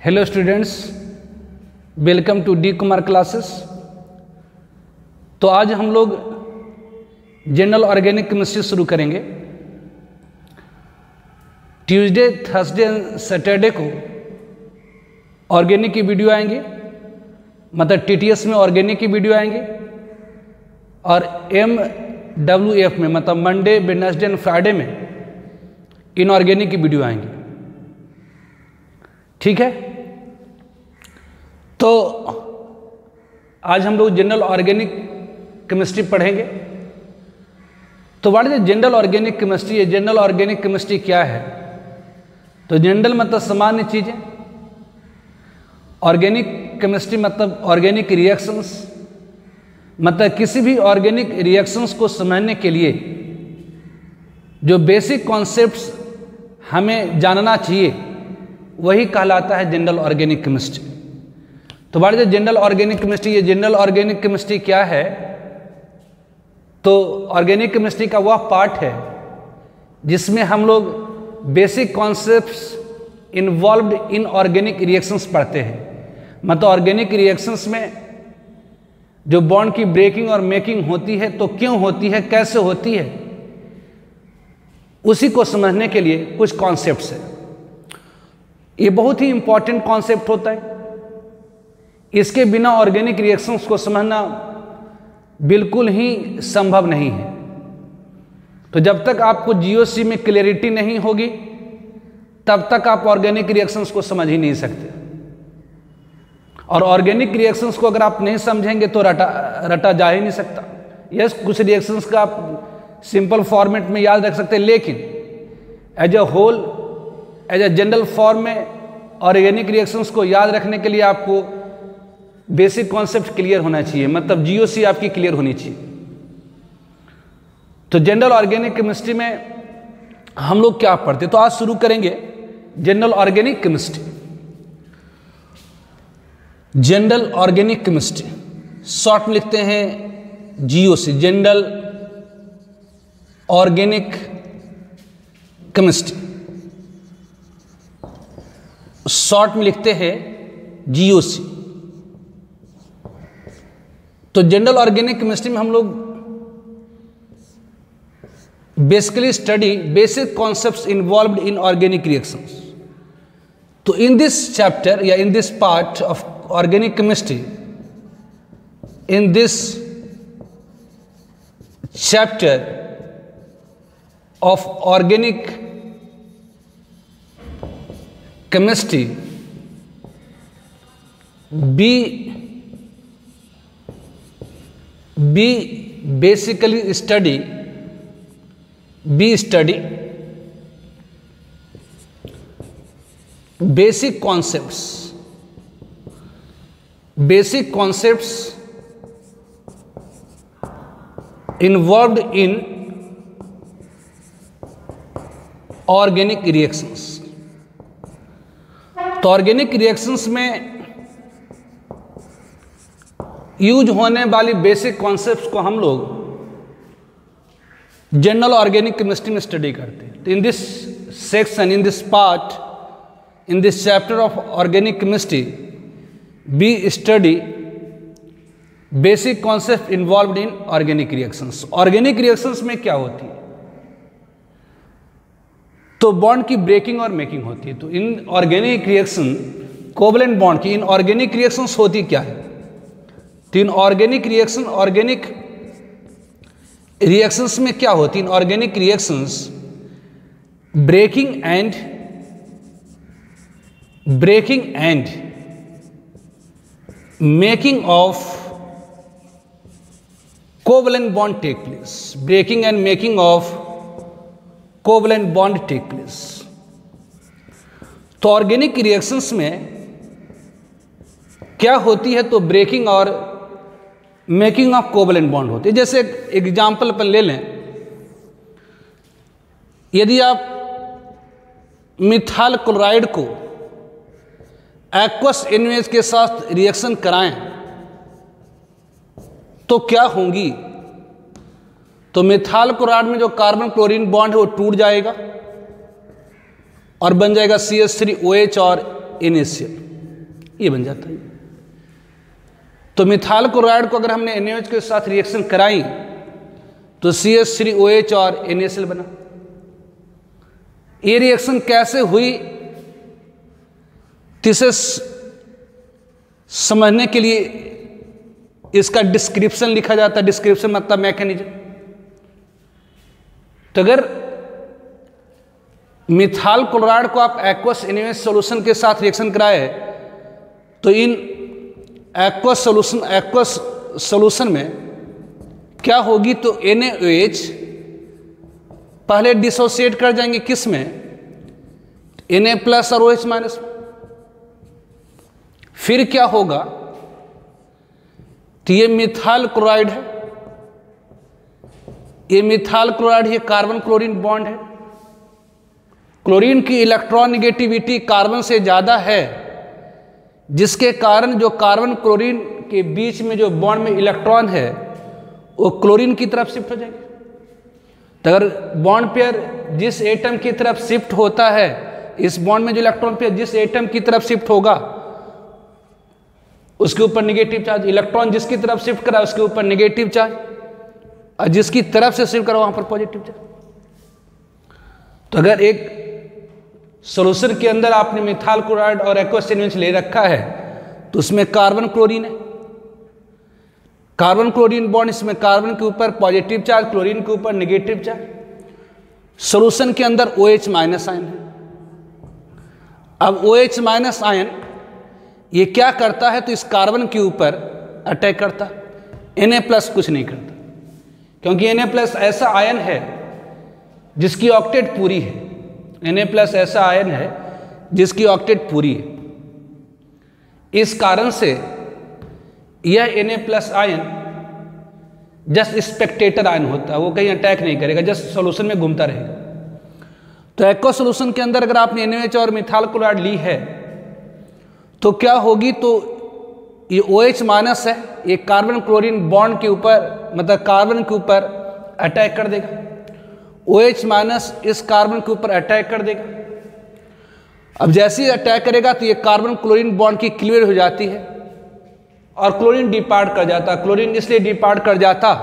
Hello students, welcome to D Kumar classes. तो आज हम लोग जनरल ऑर्गेनिक केमिस्ट्री शुरू करेंगे। ट्यूसडे, थर्सडे एंड सैटरडे को ऑर्गेनिक की वीडियो आएंगे, मतलब टीटीएस में ऑर्गेनिक की वीडियो आएंगे, और MWF में मतलब मंडे, वेडनेसडे एंड फ्राइडे में इनऑर्गेनिक की वीडियो आएंगी। ठीक है, तो आज हम लोग जनरल ऑर्गेनिक केमिस्ट्री पढ़ेंगे। तो what is general organic chemistry? ये जनरल ऑर्गेनिक केमिस्ट्री क्या है? तो जनरल मतलब सामान्य चीजें, ऑर्गेनिक केमिस्ट्री मतलब ऑर्गेनिक रिएक्शंस, मतलब किसी भी ऑर्गेनिक रिएक्शंस को समझने के लिए जो बेसिक कॉन्सेप्ट्स हमें जानना चाहिए वही कहलाता है जनरल ऑर्गेनिक केमिस्ट्री। तो what is general organic chemistry? ये जनरल ऑर्गेनिक केमिस्ट्री क्या है? तो ऑर्गेनिक केमिस्ट्री का वह पार्ट है जिसमें हम लोग basic concepts involved in organic reactions पढ़ते हैं। मतलब ऑर्गेनिक रिएक्शंस में जो बॉन्ड की ब्रेकिंग और मेकिंग होती है, तो क्यों होती है, कैसे होती है, उसी को समझने के लिए कुछ कॉन्सेप्ट्स है। ये बहुत ही इंपॉर्टेंट कॉन्सेप्ट होता है। इसके बिना ऑर्गेनिक रिएक्शंस को समझना बिल्कुल ही संभव नहीं है। तो जब तक आपको जीओसी में क्लैरिटी नहीं होगी तब तक आप ऑर्गेनिक रिएक्शंस को समझ ही नहीं सकते। और ऑर्गेनिक रिएक्शंस को अगर आप नहीं समझेंगे तो रटा जा ही नहीं सकता। यस, कुछ रिएक्शंस का आप सिंपल फॉर्मेट में याद रख सकते हैं, लेकिन as a whole, as a general form में ऑर्गेनिक रिएक्शंस को याद रखने के लिए आपको बेसिक कॉन्सेप्ट क्लियर होना चाहिए, मतलब जीओसी आपकी क्लियर होनी चाहिए। तो जनरल ऑर्गेनिक केमिस्ट्री में हम लोग क्या पढ़ते? तो आज शुरू करेंगे general organic chemistry. General organic chemistry short में लिखते हैं GOC, general organic chemistry. Short में लिखते हैं जीओसी। तो जनरल ऑर्गेनिक केमिस्ट्री में हम लोग basically study basic concepts involved in organic reactions. तो इन दिस चैप्टर या इन this part of organic chemistry, in this chapter of organic chemistry, we basically study basic concepts involved in organic reactions। तो organic reactions में use होने वाली basic concepts को हम लोग general organic chemistry में study करते हैं। तो in this section, in this part, in this chapter of organic chemistry, we study basic concept involved in organic reactions. Organic reactions में क्या होती है? तो बॉन्ड की ब्रेकिंग और मेकिंग होती है। तो in organic reaction, covalent bond की इन ऑर्गेनिक रिएक्शंस होती क्या है? तो इन ऑर्गेनिक रिएक्शंस में क्या होती है? In organic reactions breaking and making of covalent bond take place. Breaking and making of covalent bond take place. तो ऑर्गेनिक रिएक्शंस में क्या होती है? तो ब्रेकिंग और मेकिंग ऑफ कोवलेंट बॉन्ड होती है। जैसे एग्जाम्पल पर ले लें, यदि आप मिथाइल क्लोराइड को एक्वस NaOH के साथ रिएक्शन कराएं तो क्या होंगी? तो मिथाइल क्लोराइड में जो कार्बन क्लोरीन बॉन्ड है वो टूट जाएगा और बन जाएगा CH3OH और NaCl। ये बन जाता है। तो मिथाइल क्लोराइड को अगर हमने NaOH के साथ रिएक्शन कराई तो CH3OH और NaCl बना। ये रिएक्शन कैसे हुई तो इसे समझने के लिए इसका डिस्क्रिप्शन लिखा जाता है। डिस्क्रिप्शन मतलब मैकेनिज्म। तो अगर मिथाइल क्लोराइड को आप एक्वस NaOH सॉल्यूशन के साथ रिएक्शन कराए तो इन एक्वस सॉल्यूशन में क्या होगी, तो NaOH पहले डिसोसिएट कर जाएंगे किस में, Na प्लस और OH माइनस में। फिर क्या होगा, तो ये मिथाइल क्लोराइड है, ये मिथाइल क्लोराइड, ये कार्बन क्लोरीन बॉन्ड है। क्लोरीन की इलेक्ट्रॉन निगेटिविटी कार्बन से ज़्यादा है, जिसके कारण जो कार्बन क्लोरीन के बीच में जो बॉन्ड में इलेक्ट्रॉन है वो क्लोरीन की तरफ शिफ्ट हो जाएंगे। तो अगर बॉन्ड पेयर जिस एटम की तरफ शिफ्ट होता है, इस बॉन्ड में जो इलेक्ट्रॉन पेयर जिस एटम की तरफ शिफ्ट होगा उसके ऊपर नेगेटिव चार्ज, इलेक्ट्रॉन जिसकी तरफ शिफ्ट करा उसके ऊपर नेगेटिव चार्ज, और जिसकी तरफ से शिफ्ट करा वहां पर पॉजिटिव चार्ज। तो अगर एक सॉल्यूशन के अंदर आपने मिथाइल क्लोराइड और एक्वस NaOH ले रखा है तो उसमें कार्बन क्लोरीन है, कार्बन क्लोरीन बॉन्ड, इसमें कार्बन के ऊपर पॉजिटिव चार्ज, क्लोरीन के ऊपर नेगेटिव चार्ज। सॉल्यूशन के अंदर OH माइनस आयन है। अब OH माइनस आयन ये क्या करता है, तो इस कार्बन के ऊपर अटैक करता है। Na प्लस कुछ नहीं करता, क्योंकि Na प्लस ऐसा आयन है जिसकी ऑक्टेट पूरी है। Na प्लस ऐसा आयन है जिसकी ऑक्टेट पूरी है। इस कारण से यह Na plus ion just Spectator ion होता है, वो कहीं अटैक नहीं करेगा, जस्ट सॉल्यूशन में घूमता रहेगा। तो एक्वस सॉल्यूशन के अंदर अगर आपने NaOH और मिथाइल क्लोराइड ली है तो क्या होगी, तो ये OH माइनस है, ये कार्बन क्लोरीन बॉन्ड के ऊपर मतलब कार्बन के ऊपर अटैक कर देगा। OH माइनस इस कार्बन के ऊपर अटैक कर देगा। अब जैसे ही अटैक करेगा तो ये कार्बन क्लोरीन बॉन्ड की क्लियर हो जाती है और क्लोरीन डिपार्ट कर जाता। क्लोरीन इसलिए डिपार्ट कर जाता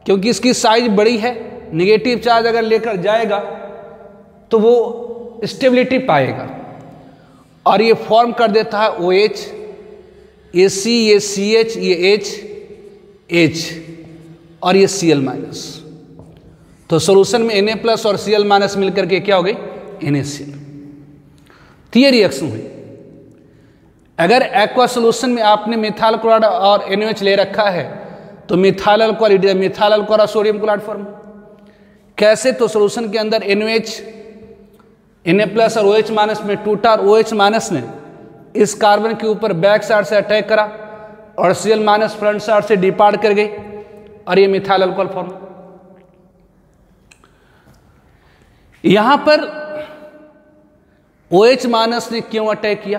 क्योंकि इसकी साइज बड़ी है, नेगेटिव चार्ज अगर लेकर जाएगा तो वो स्टेबिलिटी पाएगा और ये फॉर्म कर देता है OH, ये C, ये CH, ये H और ये Cl माइनस। तो सॉल्यूशन में Na प्लस और Cl माइनस मिलकर के क्या हो गई, NaCl। तो ये रिएक्शन हुई। अगर एक्वा सॉल्यूशन में आपने मिथाइल क्लोराइड और NaOH ले रखा है तो methyl alcohol sodium chloride form. कैसे, तो सॉल्यूशन के अंदर NaOH Na प्लस और OH माइनस में टूटा और OH माइनस ने इस कार्बन के ऊपर बैक साइड से अटैक करा और Cl माइनस फ्रंट साइड से डिपार्ट कर गई और ये मिथाइल अल्कोहल फॉर्म। यहां पर OH माइनस ने क्यों अटैक किया,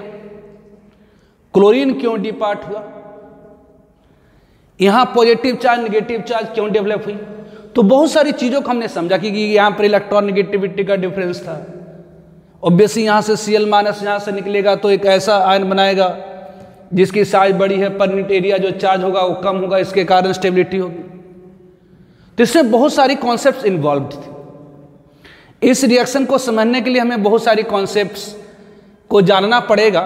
क्लोरीन क्यों डिपार्ट हुआ, यहां पॉजिटिव चार्ज नेगेटिव चार्ज क्यों डेवलप हुई। तो बहुत सारी चीजों को हमने समझा कि यहां पर इलेक्ट्रॉन नेगेटिविटी का डिफरेंस था। ऑब्वियसली यहां से Cl माइनस यहां से निकलेगा तो एक ऐसा आयन बनाएगा जिसकी साइज बड़ी है, पर यूनिट एरिया जो चार्ज होगा वो कम होगा, इसके कारण स्टेबिलिटी होगी। तो इसमें बहुत सारी कॉन्सेप्ट्स इन्वॉल्व थे। इस रिएक्शन को समझने के लिए हमें बहुत सारी कॉन्सेप्ट्स को जानना पड़ेगा।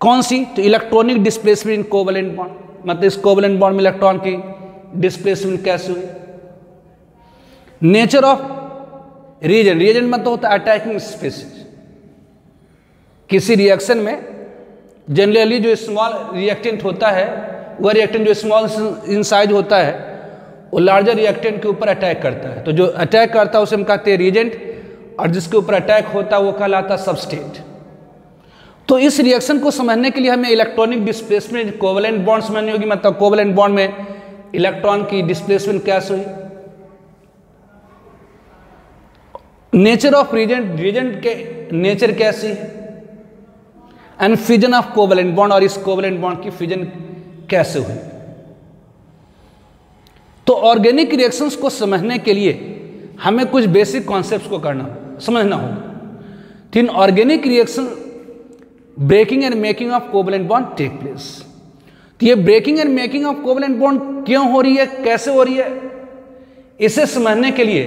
कौन सी, तो electronic displacement in covalent bond, मतलब इस कोवलेंट बॉन्ड में इलेक्ट्रॉन की डिस्प्लेसमेंट कैसे हुई। नेचर ऑफ रिएजेंट, रिएजेंट मतलब होता है अटैकिंग स्पीसीज। किसी रिएक्शन में जनरली जो स्मॉल रिएक्टेंट होता है वह रिएक्टेंट जो स्मॉल इन साइज होता है वो लार्जर रिएक्टेंट के ऊपर अटैक करता है। तो जो अटैक करता है उसे हम कहते हैं रिएजेंट, और जिसके ऊपर अटैक होता है वो कहलाता है सबस्ट्रेट। तो इस रिएक्शन को समझने के लिए हमें इलेक्ट्रॉनिक डिस्प्लेसमेंट कोवलेंट बॉन्ड समझनी होगी, मतलब कोवलेंट बॉन्ड में इलेक्ट्रॉन की डिस्प्लेसमेंट कैसे हुई। नेचर ऑफ रिएजेंट, रिएजेंट के नेचर कैसी है, and fission of covalent bond, और इस कोवलेंट बॉन्ड की फिजन कैसे हुई। तो ऑर्गेनिक रिएक्शंस को समझने के लिए हमें कुछ बेसिक कॉन्सेप्ट्स को समझना होगा। तो in organic reaction breaking and making of covalent bond take place. तो ये breaking and making of covalent bond क्यों हो रही है, कैसे हो रही है, इसे समझने के लिए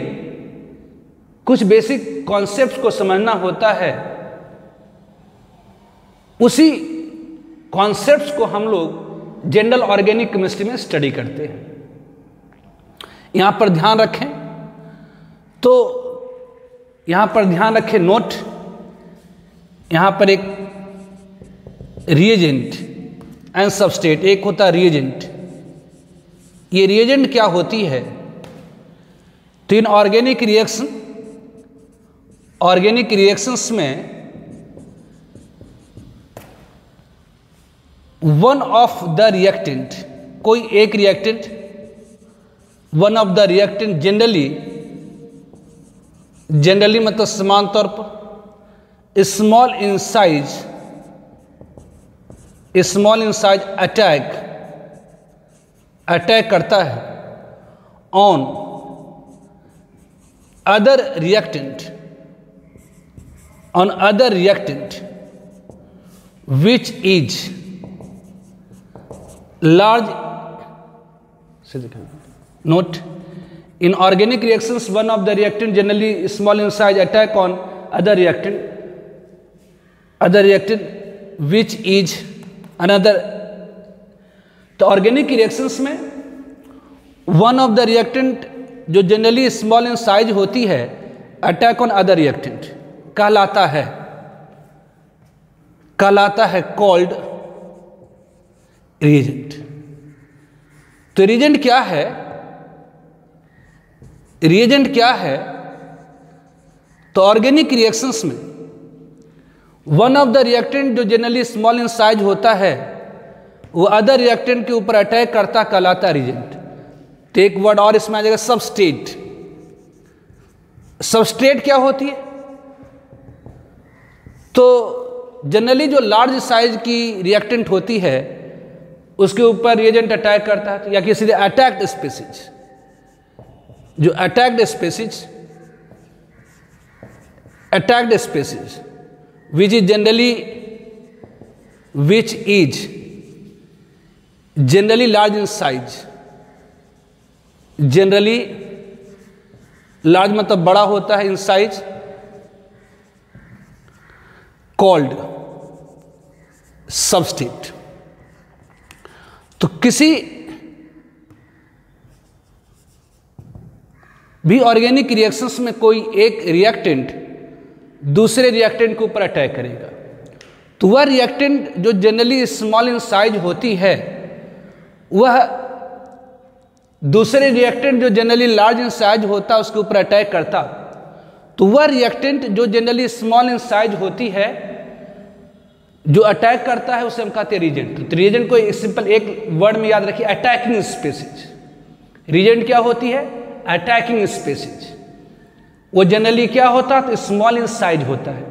कुछ बेसिक कॉन्सेप्ट्स को समझना होता है। उसी कॉन्सेप्ट्स को हम लोग जनरल ऑर्गेनिक केमिस्ट्री में स्टडी करते हैं। यहां पर ध्यान रखें, तो यहां पर ध्यान रखें, नोट, यहां पर एक रिएजेंट एंड सबस्ट्रेट, एक होता है रिएजेंट। ये रिएजेंट क्या होती है, तो इन ऑर्गेनिक रिएक्शंस में वन ऑफ द रिएक्टेंट, कोई एक reactant, one of the reactant generally मतलब समान तौर पर स्मॉल इन साइज अटैक करता है on other reactant which is large, note, in organic reactions one of the reactant generally small in size attack on other reactant which is another। तो organic reactions में one of the reactant जो generally small in size होती है attack on other reactant कहलाता है called reagent. तो reagent क्या है, तो ऑर्गेनिक रिएक्शंस में वन ऑफ द रिएक्टेंट जो जनरली स्मॉल इन साइज होता है वो अदर रिएक्टेंट के ऊपर अटैक करता कहलाता रिएजेंट। तो एक वर्ड और इसमें आ जाएगा सबस्ट्रेट। सबस्ट्रेट क्या होती है, तो जनरली जो लार्ज साइज की रिएक्टेंट होती है उसके ऊपर रिएजेंट अटैक करता है, या किसी अटैक्ड स्पीसीज, जो attacked species which is generally large in size, generally large मतलब बड़ा होता है इन साइज, कॉल्ड सबस्ट्रेट। तो किसी भी ऑर्गेनिक रिएक्शंस में कोई एक रिएक्टेंट दूसरे रिएक्टेंट के ऊपर अटैक करेगा, तो वह रिएक्टेंट जो जनरली स्मॉल इन साइज होती है वह दूसरे रिएक्टेंट जो जनरली लार्ज इन साइज होता है उसके ऊपर अटैक करता, तो वह रिएक्टेंट जो जनरली स्मॉल इन साइज होती है जो अटैक करता है उसे हम कहते हैं रिएजेंट। तो रिएजेंट को सिंपल एक वर्ड में याद रखिए, अटैकिंग स्पीसीज। रिएजेंट क्या होती है, अटैकिंग स्पीसीज। वो जनरली क्या होता है, तो स्मॉल इन साइज होता है।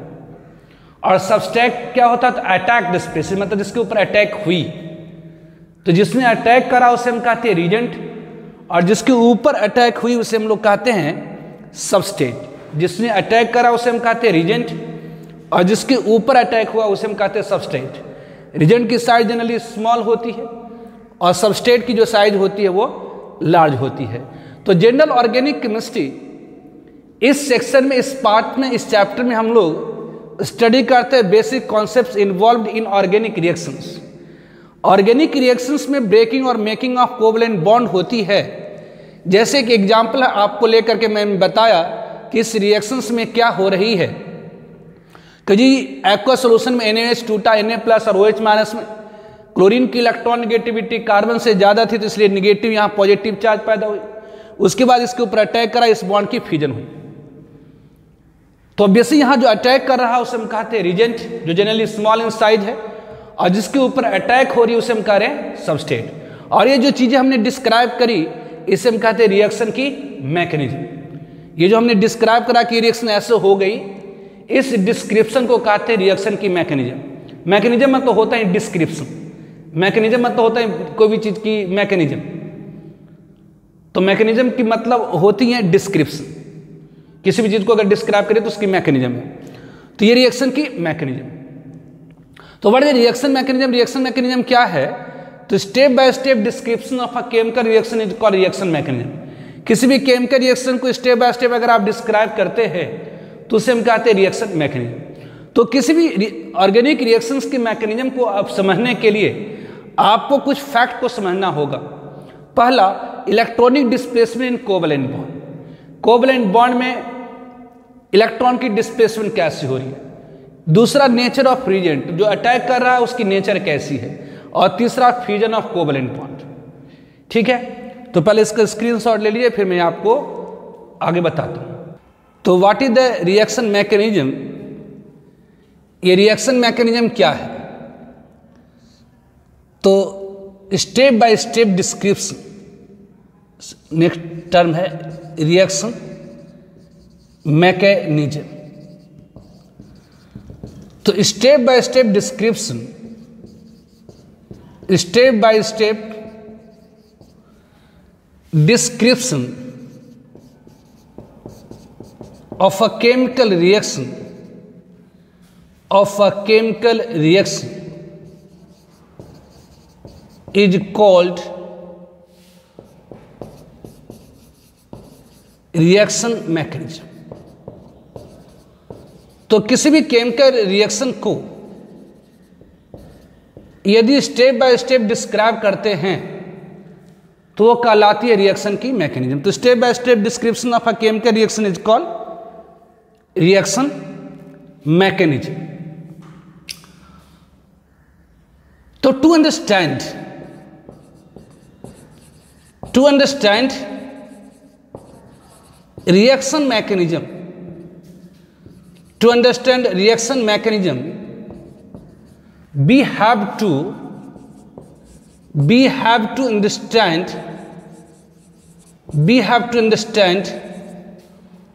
और सबस्ट्रेट क्या होता है, तो अटैक्ड स्पीसीज, मतलब जिसके ऊपर अटैक हुई। तो जिसने अटैक करा उसे हम कहते हैं रिएजेंट, और जिसके ऊपर अटैक हुई उसे हम लोग कहते हैं सबस्ट्रेट। जिसने अटैक करा उसे हम कहते हैं रिएजेंट, और जिसके ऊपर अटैक हुआ उसे हम कहते हैं सबस्ट्रेट। रिएजेंट की साइज जनरली स्मॉल होती है और सबस्ट्रेट की जो साइज होती है वो लार्ज होती है। तो जनरल ऑर्गेनिक केमिस्ट्री इस सेक्शन में, इस पार्ट में, इस चैप्टर में हम लोग स्टडी करते हैं basic concepts involved in organic reactions. Organic reactions में ब्रेकिंग और मेकिंग ऑफ कोवलेंट बॉन्ड होती है। जैसे कि एग्जाम्पल आपको लेकर के मैंने बताया कि इस रिएक्शंस में क्या हो रही है कि जी एक्वा सोल्यूशन में NaOH टूटा, Na+ और OH- में क्लोरीन की इलेक्ट्रॉन नेगेटिविटी कार्बन से ज़्यादा थी, तो इसलिए निगेटिव यहाँ पॉजिटिव चार्ज पैदा हुई। उसके बाद इसके ऊपर अटैक करा, इस बॉन्ड की फ्यूजन हुई। तो ऑब्वियसली यहाँ जो अटैक कर रहा है उसे हम कहते हैं रिएजेंट, जो जनरली स्मॉल इन साइज है, और जिसके ऊपर अटैक हो रही है उसे हम कह रहे हैं सबस्ट्रेट। और ये जो चीज़ें हमने डिस्क्राइब करी इसे हम कहते हैं रिएक्शन की मैकेनिज्म। ये जो हमने डिस्क्राइब करा कि रिएक्शन ऐसे हो गई, इस डिस्क्रिप्शन को कहते हैं रिएक्शन की मैकेनिज्म। मैकेनिज्म मतलब होता है डिस्क्रिप्शन, मैकेनिज्म मतलब होता है कोई भी चीज़ की मैकेनिज्म। तो मैकेनिज्म की मतलब होती है डिस्क्रिप्शन। किसी भी चीज़ को अगर डिस्क्राइब करें तो उसकी मैकेनिज्म है। तो ये रिएक्शन की मैकेनिज्म। तो what is reaction mechanism? Reaction mechanism क्या है? तो step by step description of a chemical reaction is called reaction mechanism. किसी भी केमिकल रिएक्शन को स्टेप बाय स्टेप अगर आप डिस्क्राइब करते हैं तो उसे हम कहते हैं रिएक्शन मैकेनिज्म। तो किसी भी ऑर्गेनिक रिएक्शंस के मैकेनिज्म को आप समझने के लिए आपको कुछ फैक्ट को समझना होगा। पहला, electronic displacement in covalent bond. Covalent bond में इलेक्ट्रॉन की डिस्प्लेसमेंट कैसी हो रही है। दूसरा, नेचर ऑफ रिएजेंट, जो अटैक कर रहा है उसकी नेचर कैसी है। और तीसरा, फ्यूजन ऑफ कोवलेंट बॉन्ड। ठीक है, तो पहले इसका स्क्रीनशॉट ले लीजिए, फिर मैं आपको आगे बताता हूं। तो what is the reaction mechanism? ये रिएक्शन मैकेनिज्म क्या है? तो step by step description, next term है रिएक्शन मैकेनिज्म। तो step by step description, step by step description of a chemical reaction, is called reaction mechanism। तो किसी भी chemical reaction को यदि स्टेप बाय स्टेप डिस्क्राइब करते हैं तो वो कहलाती है रिएक्शन की मैकेनिज्म। तो step by step description of a chemical reaction is called reaction mechanism. तो to understand reaction mechanism, to understand reaction mechanism, we have to understand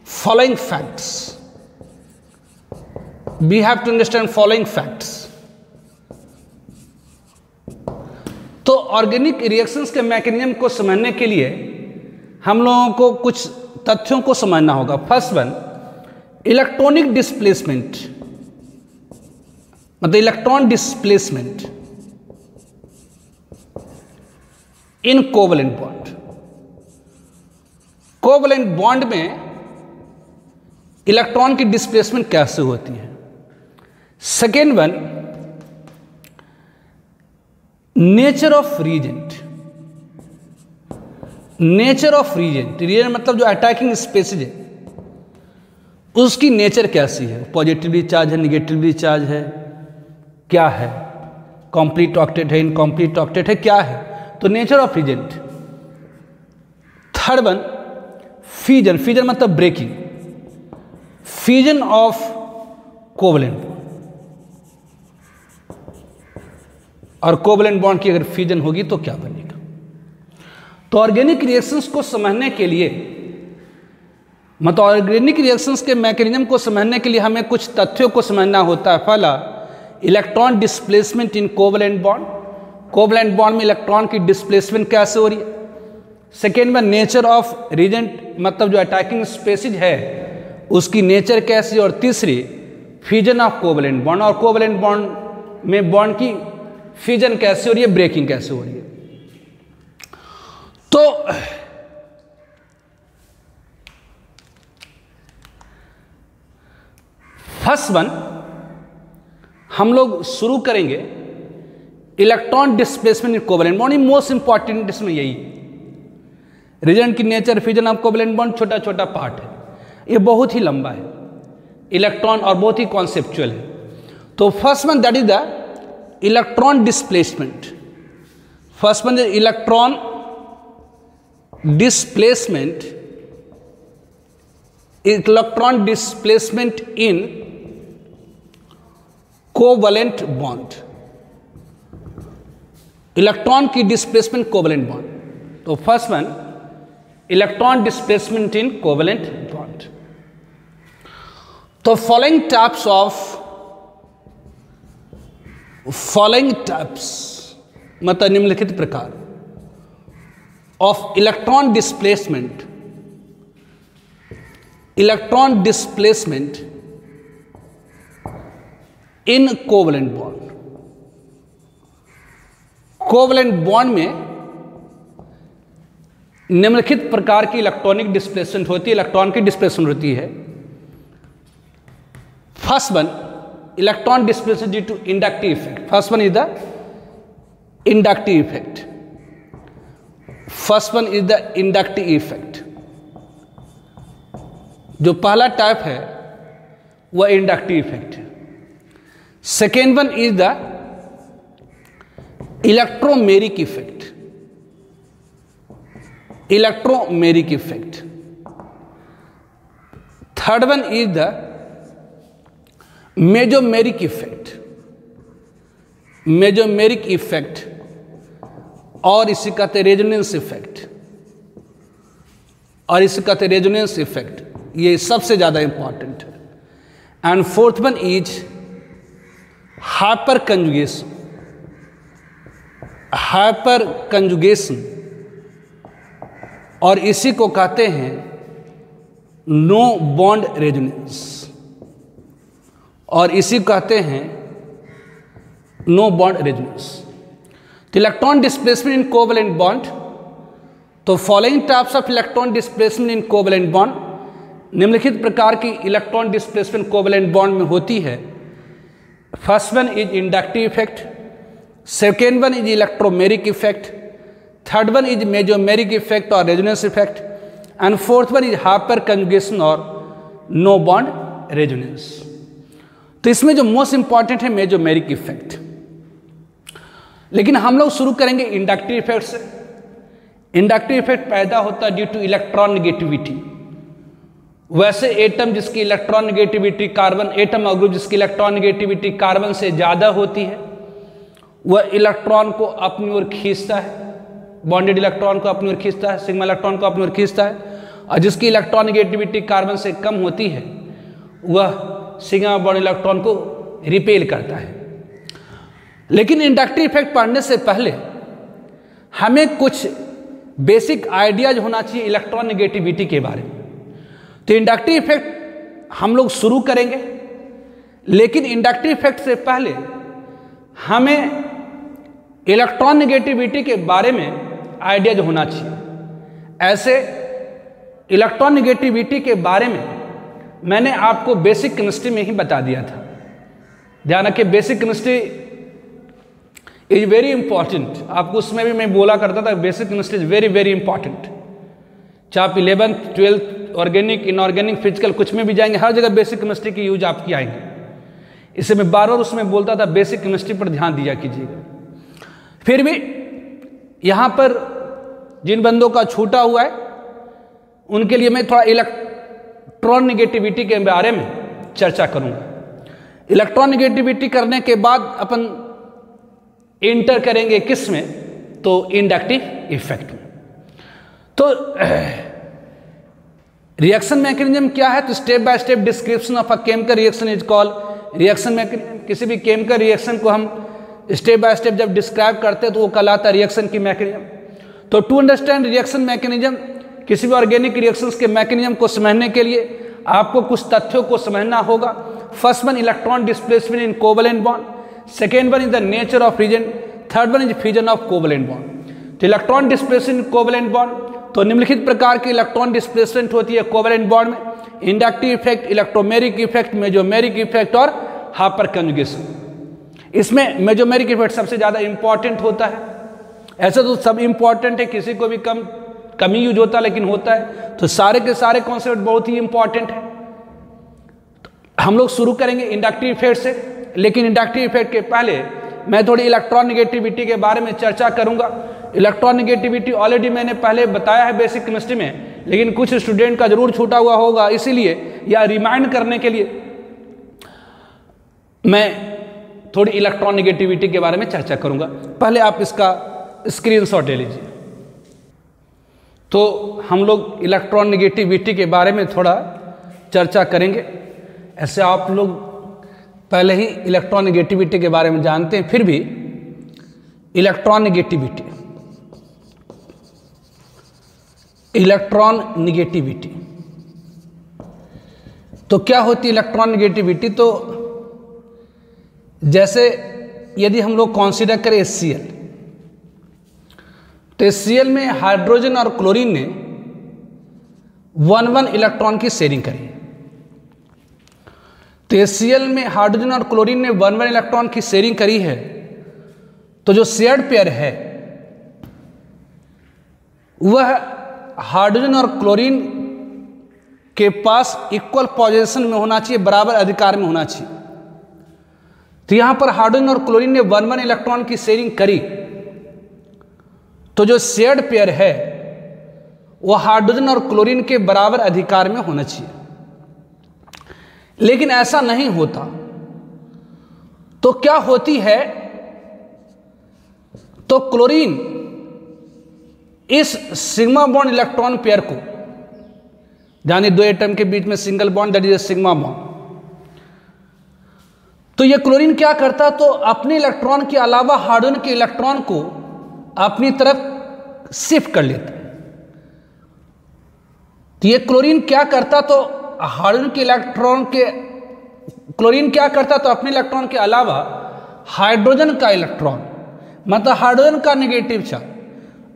following facts। We have to understand following facts। तो organic reactions के mechanism को समझने के लिए हम लोगों को कुछ तथ्यों को समझना होगा। फर्स्ट वन, इलेक्ट्रॉनिक डिस्प्लेसमेंट, मतलब electron displacement in covalent bond. Covalent bond में इलेक्ट्रॉन की डिस्प्लेसमेंट कैसे होती है। Second one, nature of reagent. Nature of reagent, reagent मतलब जो अटैकिंग स्पेसिस है उसकी नेचर कैसी है, पॉजिटिवली चार्ज है, निगेटिवली चार्ज है, क्या है, कंप्लीट ऑक्टेट है, इनकम्प्लीट ऑक्टेट है, क्या है। तो nature of reagent. Third one, fusion. Fusion मतलब breaking, fusion of covalent bond. और कोवलेंट बॉन्ड की अगर फ्यूजन होगी तो क्या बनेगा। तो ऑर्गेनिक रिएक्शंस को समझने के लिए, मतलब ऑर्गेनिक रिएक्शंस के मैकेनिज्म को समझने के लिए हमें कुछ तथ्यों को समझना होता है। पहला, electron displacement in covalent bond. Covalent bond में इलेक्ट्रॉन की डिस्प्लेसमेंट कैसे हो रही है। सेकेंड में नेचर ऑफ रिएजेंट, मतलब जो अटैकिंग स्पेसिस है उसकी नेचर कैसी। और तीसरी, फ्यूजन ऑफ कोवलेंट बॉन्ड, और कोवलेंट बॉन्ड में बॉन्ड की फ्यूजन कैसे हो रही है, ब्रेकिंग कैसे हो रही है। तो फर्स्ट वन हम लोग शुरू करेंगे electron displacement in covalent bond. Most important इसमें यही रिएजेंट की nature, fusion of covalent bond छोटा छोटा पार्ट है, ये बहुत ही लंबा है इलेक्ट्रॉन और बहुत ही कॉन्सेप्चुअल है। तो first one that is the electron displacement. First one electron displacement, electron displacement in covalent bond. Electron की डिस्प्लेसमेंट कोवलेंट बॉन्ड। तो first one, electron displacement in covalent bond. तो फॉलोइंग टाइप्स मतलब निम्नलिखित प्रकार of electron displacement in covalent bond. Covalent bond में निम्नलिखित प्रकार की इलेक्ट्रॉनिक डिस्प्लेसमेंट होती है, इलेक्ट्रॉन की डिस्प्लेसमेंट होती है। First one, electron displacement due to inductive effect. First one is the inductive effect. First one is the inductive effect. जो पहला टाइप है वह इंडक्टिव इफेक्ट है। Second one is the electromeric effect. Electromeric effect. Third one is the mesomeric effect. Mesomeric effect और इसे कहते हैं resonance effect. और इसे कहते हैं रेजोनेंस इफेक्ट। ये सबसे ज्यादा इंपॉर्टेंट है। And fourth one is hyper conjugation. Hyper conjugation और इसी को कहते हैं नो बॉन्ड रेजोनेंस। और इसी को कहते हैं नो बॉन्ड रेजोनेंस। तो electron displacement in covalent bond, तो following types of electron displacement in covalent bond, निम्नलिखित प्रकार की इलेक्ट्रॉन डिस्प्लेसमेंट कोवलेंट बॉन्ड में होती है। First one is inductive effect, second one is electromeric effect, third one is mesomeric effect और resonance effect, and fourth one is hyper conjugation और no bond resonance. तो इसमें जो मोस्ट इंपॉर्टेंट है mesomeric effect. लेकिन हम लोग शुरू करेंगे इंडक्टिव इफेक्ट से। इंडक्टिव इफेक्ट पैदा होता है ड्यू टू इलेक्ट्रॉन नेगेटिविटी। वैसे एटम जिसकी इलेक्ट्रॉन नेगेटिविटी कार्बन, एटम और ग्रुप जिसकी इलेक्ट्रॉन नेगेटिविटी कार्बन से ज़्यादा होती है, वह इलेक्ट्रॉन को अपनी ओर खींचता है, बॉन्डेड इलेक्ट्रॉन को अपनी ओर खींचता है, सिग्मा इलेक्ट्रॉन को अपनी ओर खींचता है। और जिसकी इलेक्ट्रॉन नेगेटिविटी कार्बन से कम होती है वह सिग्मा बॉन्ड इलेक्ट्रॉन को रिपेल करता है। लेकिन इंडक्टिव इफेक्ट पढ़ने से पहले हमें कुछ बेसिक आइडियाज होना चाहिए इलेक्ट्रॉन नेगेटिविटी के बारे में। तो इंडक्टिव इफेक्ट हम लोग शुरू करेंगे, लेकिन इंडक्टिव इफेक्ट से पहले हमें इलेक्ट्रॉन नेगेटिविटी के बारे में आइडियाज होना चाहिए। ऐसे इलेक्ट्रॉन नेगेटिविटी के बारे में मैंने आपको बेसिक केमिस्ट्री में ही बता दिया था। ध्यान रखिए, basic chemistry is very important. आपको उसमें भी मैं बोला करता था basic chemistry is very very important. चाहे आप 11th 12th organic, inorganic, physical कुछ में भी जाएंगे, हर जगह बेसिक केमिस्ट्री की यूज आपकी आएंगे। इसे मैं बार बार उसमें बोलता था बेसिक केमिस्ट्री पर ध्यान दिया कीजिएगा। फिर भी यहाँ पर जिन बंदों का छूटा हुआ है उनके लिए मैं थोड़ा इलेक्ट्रॉन नेगेटिविटी के बारे में चर्चा करूँगा। इलेक्ट्रॉन नेगेटिविटी करने के बाद अपन इंटर करेंगे किस में, तो इंडक्टिव इफेक्ट में। तो रिएक्शन मैकेनिज्म क्या है, तो step by step description of a chemical reaction is called reaction mechanism. किसी भी केमिकल रिएक्शन को हम स्टेप बाय स्टेप जब डिस्क्राइब करते हैं तो वो कहलाता है रिएक्शन की मैकेनिज्म। तो टू अंडरस्टैंड रिएक्शन मैकेनिज्म, किसी भी ऑर्गेनिक रिएक्शंस के मैकेनिज्म को समझने के लिए आपको कुछ तथ्यों को समझना होगा। First one electron displacement in covalent bond, second one is the nature of reason, third one is fusion of covalent bond. तो इलेक्ट्रॉन डिस्प्लेसमेंट कोवलेंट बॉन्ड, तो निम्नलिखित प्रकार की इलेक्ट्रॉन डिस्प्लेसमेंट होती है कोवलेंट बॉन्ड में। Inductive effect, electromeric effect, mesomeric effect और hyperconjugation. इसमें मेजोमेरिक इफेक्ट सबसे ज़्यादा इंपॉर्टेंट होता है। ऐसे तो सब इंपॉर्टेंट है, किसी को भी कम ही यूज होता है लेकिन होता है। तो सारे के सारे कॉन्सेप्ट बहुत ही इंपॉर्टेंट है। तो हम लोग शुरू करेंगे इंडक्टिव इफेक्ट से, लेकिन इंडक्टिव इफेक्ट के पहले मैं थोड़ी इलेक्ट्रॉन नेगेटिविटी के बारे में चर्चा करूंगा। इलेक्ट्रॉन नेगेटिविटी ऑलरेडी मैंने पहले बताया है बेसिक केमिस्ट्री में, लेकिन कुछ स्टूडेंट का जरूर छूटा हुआ होगा, इसीलिए या रिमाइंड करने के लिए मैं थोड़ी इलेक्ट्रॉन नेगेटिविटी के बारे में चर्चा करूंगा। पहले आप इसका स्क्रीनशॉट ले लीजिए। तो हम लोग इलेक्ट्रॉन नेगेटिविटी के बारे में थोड़ा चर्चा करेंगे। ऐसे आप लोग पहले ही इलेक्ट्रॉन नेगेटिविटी के बारे में जानते हैं, फिर भी इलेक्ट्रॉन नेगेटिविटी, इलेक्ट्रॉन नेगेटिविटी तो क्या होती है इलेक्ट्रॉन नेगेटिविटी? तो जैसे यदि हम लोग कंसीडर करें HCl, तो HCl में हाइड्रोजन और क्लोरीन ने 1-1 इलेक्ट्रॉन की शेयरिंग करी। तो HCl में हाइड्रोजन और क्लोरीन ने 1-1 इलेक्ट्रॉन की शेयरिंग करी है। तो जो शेयर्ड पेयर है वह हाइड्रोजन और क्लोरीन के पास इक्वल पोजीशन में होना चाहिए, बराबर अधिकार में होना चाहिए। तो यहां पर हाइड्रोजन और क्लोरीन ने 1-1 इलेक्ट्रॉन की शेयरिंग करी, तो जो शेयर्ड पेयर है वह हाइड्रोजन और क्लोरीन के बराबर अधिकार में होना चाहिए। लेकिन ऐसा नहीं होता, तो क्या होती है, तो क्लोरीन इस सिग्मा बॉन्ड इलेक्ट्रॉन पेयर को, यानी दो एटम के बीच में single bond, that is sigma bond, तो यह क्लोरीन क्या करता, तो अपने इलेक्ट्रॉन के अलावा हाइड्रोजन के इलेक्ट्रॉन को अपनी तरफ शिफ्ट कर लेता है। तो ये क्लोरीन क्या करता, तो हाइड्रोजन के इलेक्ट्रॉन के, क्लोरीन क्या करता, तो अपने इलेक्ट्रॉन के अलावा हाइड्रोजन का इलेक्ट्रॉन, मतलब हाइड्रोजन का नेगेटिव चार्ज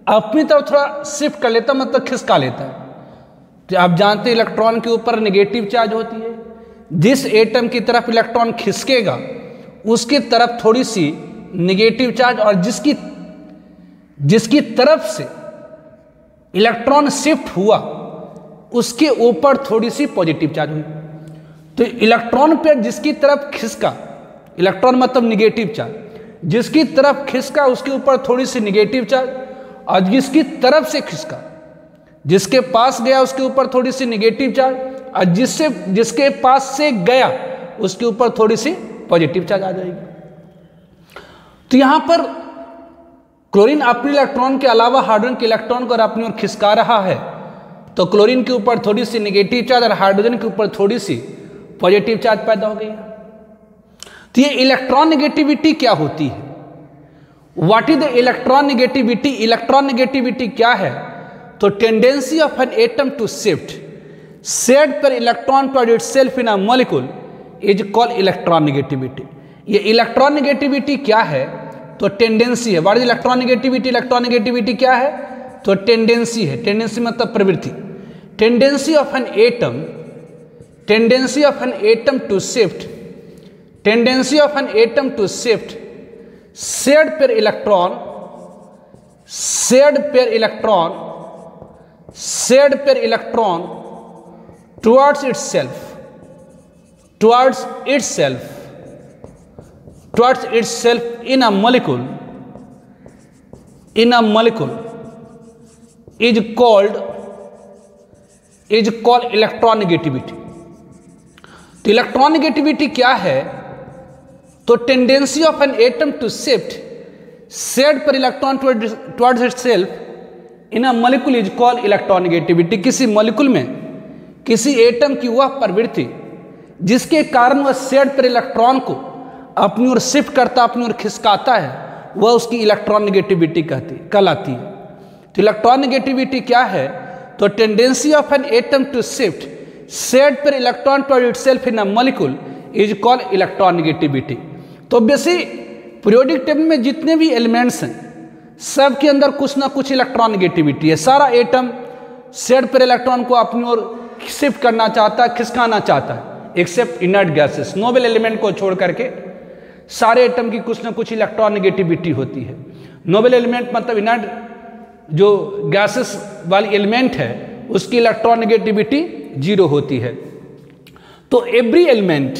अपनी तरफ थोड़ा शिफ्ट कर लेता, मतलब खिसका लेता है। तो आप जानते हैं इलेक्ट्रॉन के ऊपर नेगेटिव चार्ज होती है, जिस एटम की तरफ इलेक्ट्रॉन खिसकेगा उसकी तरफ थोड़ी सी नेगेटिव चार्ज, और जिसकी तरफ से इलेक्ट्रॉन शिफ्ट हुआ उसके ऊपर थोड़ी सी पॉजिटिव चार्ज हुई। तो इलेक्ट्रॉन पर जिसकी तरफ खिसका, इलेक्ट्रॉन मतलब नेगेटिव चार्ज, जिसकी तरफ खिसका उसके ऊपर थोड़ी सी नेगेटिव चार्ज, और जिसकी तरफ से खिसका, जिसके पास गया उसके ऊपर थोड़ी सी नेगेटिव चार्ज, और जिसके पास से गया उसके ऊपर थोड़ी सी पॉजिटिव चार्ज आ जाएगी। तो यहां पर क्लोरीन अपने इलेक्ट्रॉन के अलावा हाइड्रोजन के इलेक्ट्रॉन को अपनी ओर खिसका रहा है, तो क्लोरीन के ऊपर थोड़ी सी नेगेटिव चार्ज और हाइड्रोजन के ऊपर थोड़ी सी पॉजिटिव चार्ज पैदा हो गई। तो ये इलेक्ट्रॉन नेगेटिविटी क्या होती है? What is the electron negativity? Electron negativity क्या है? तो tendency of an atom to shift shared pair electron toward itself in a molecule is called electron negativity. ये इलेक्ट्रॉन नेगेटिविटी क्या है? तो टेंडेंसी है। What is electron negativity? Electron negativity क्या है? तो टेंडेंसी है। टेंडेंसी मतलब प्रवृत्ति। Tendency of an atom, tendency of an atom to shift, tendency of an atom to shift shared pair electron, shared pair electron, shared pair electron towards itself, towards itself, towards itself in a molecule, in a molecule is called electron negativity। तो electron negativity क्या है? तो tendency of an atom to shift shared pair electron towards itself in a molecule is called electron negativity. किसी molecule में किसी atom की वह प्रवृत्ति जिसके कारण वह शेयर्ड पर इलेक्ट्रॉन को अपनी ओर शिफ्ट करता, अपनी ओर खिसकाता है, वह उसकी इलेक्ट्रॉन नेगेटिविटी कहलाती है। तो इलेक्ट्रॉन नेगेटिविटी क्या है? तो tendency of an atom to shift shared pair electron toward itself in a molecule is called electron negativity. तो वैसे पीरियोडिक टेबल में जितने भी एलिमेंट्स हैं सब के अंदर कुछ ना कुछ इलेक्ट्रॉन नेगेटिविटी है। सारा एटम शेयर्ड पर इलेक्ट्रॉन को अपनी ओर शिफ्ट करना चाहता है, खिसकाना चाहता है, except inert gases. Noble element को छोड़ करके सारे एटम की कुछ ना कुछ इलेक्ट्रॉन नेगेटिविटी होती है। नोबल एलिमेंट मतलब इनर्ट जो गैसेस वाली एलिमेंट है उसकी इलेक्ट्रॉन नेगेटिविटी 0 होती है। तो every element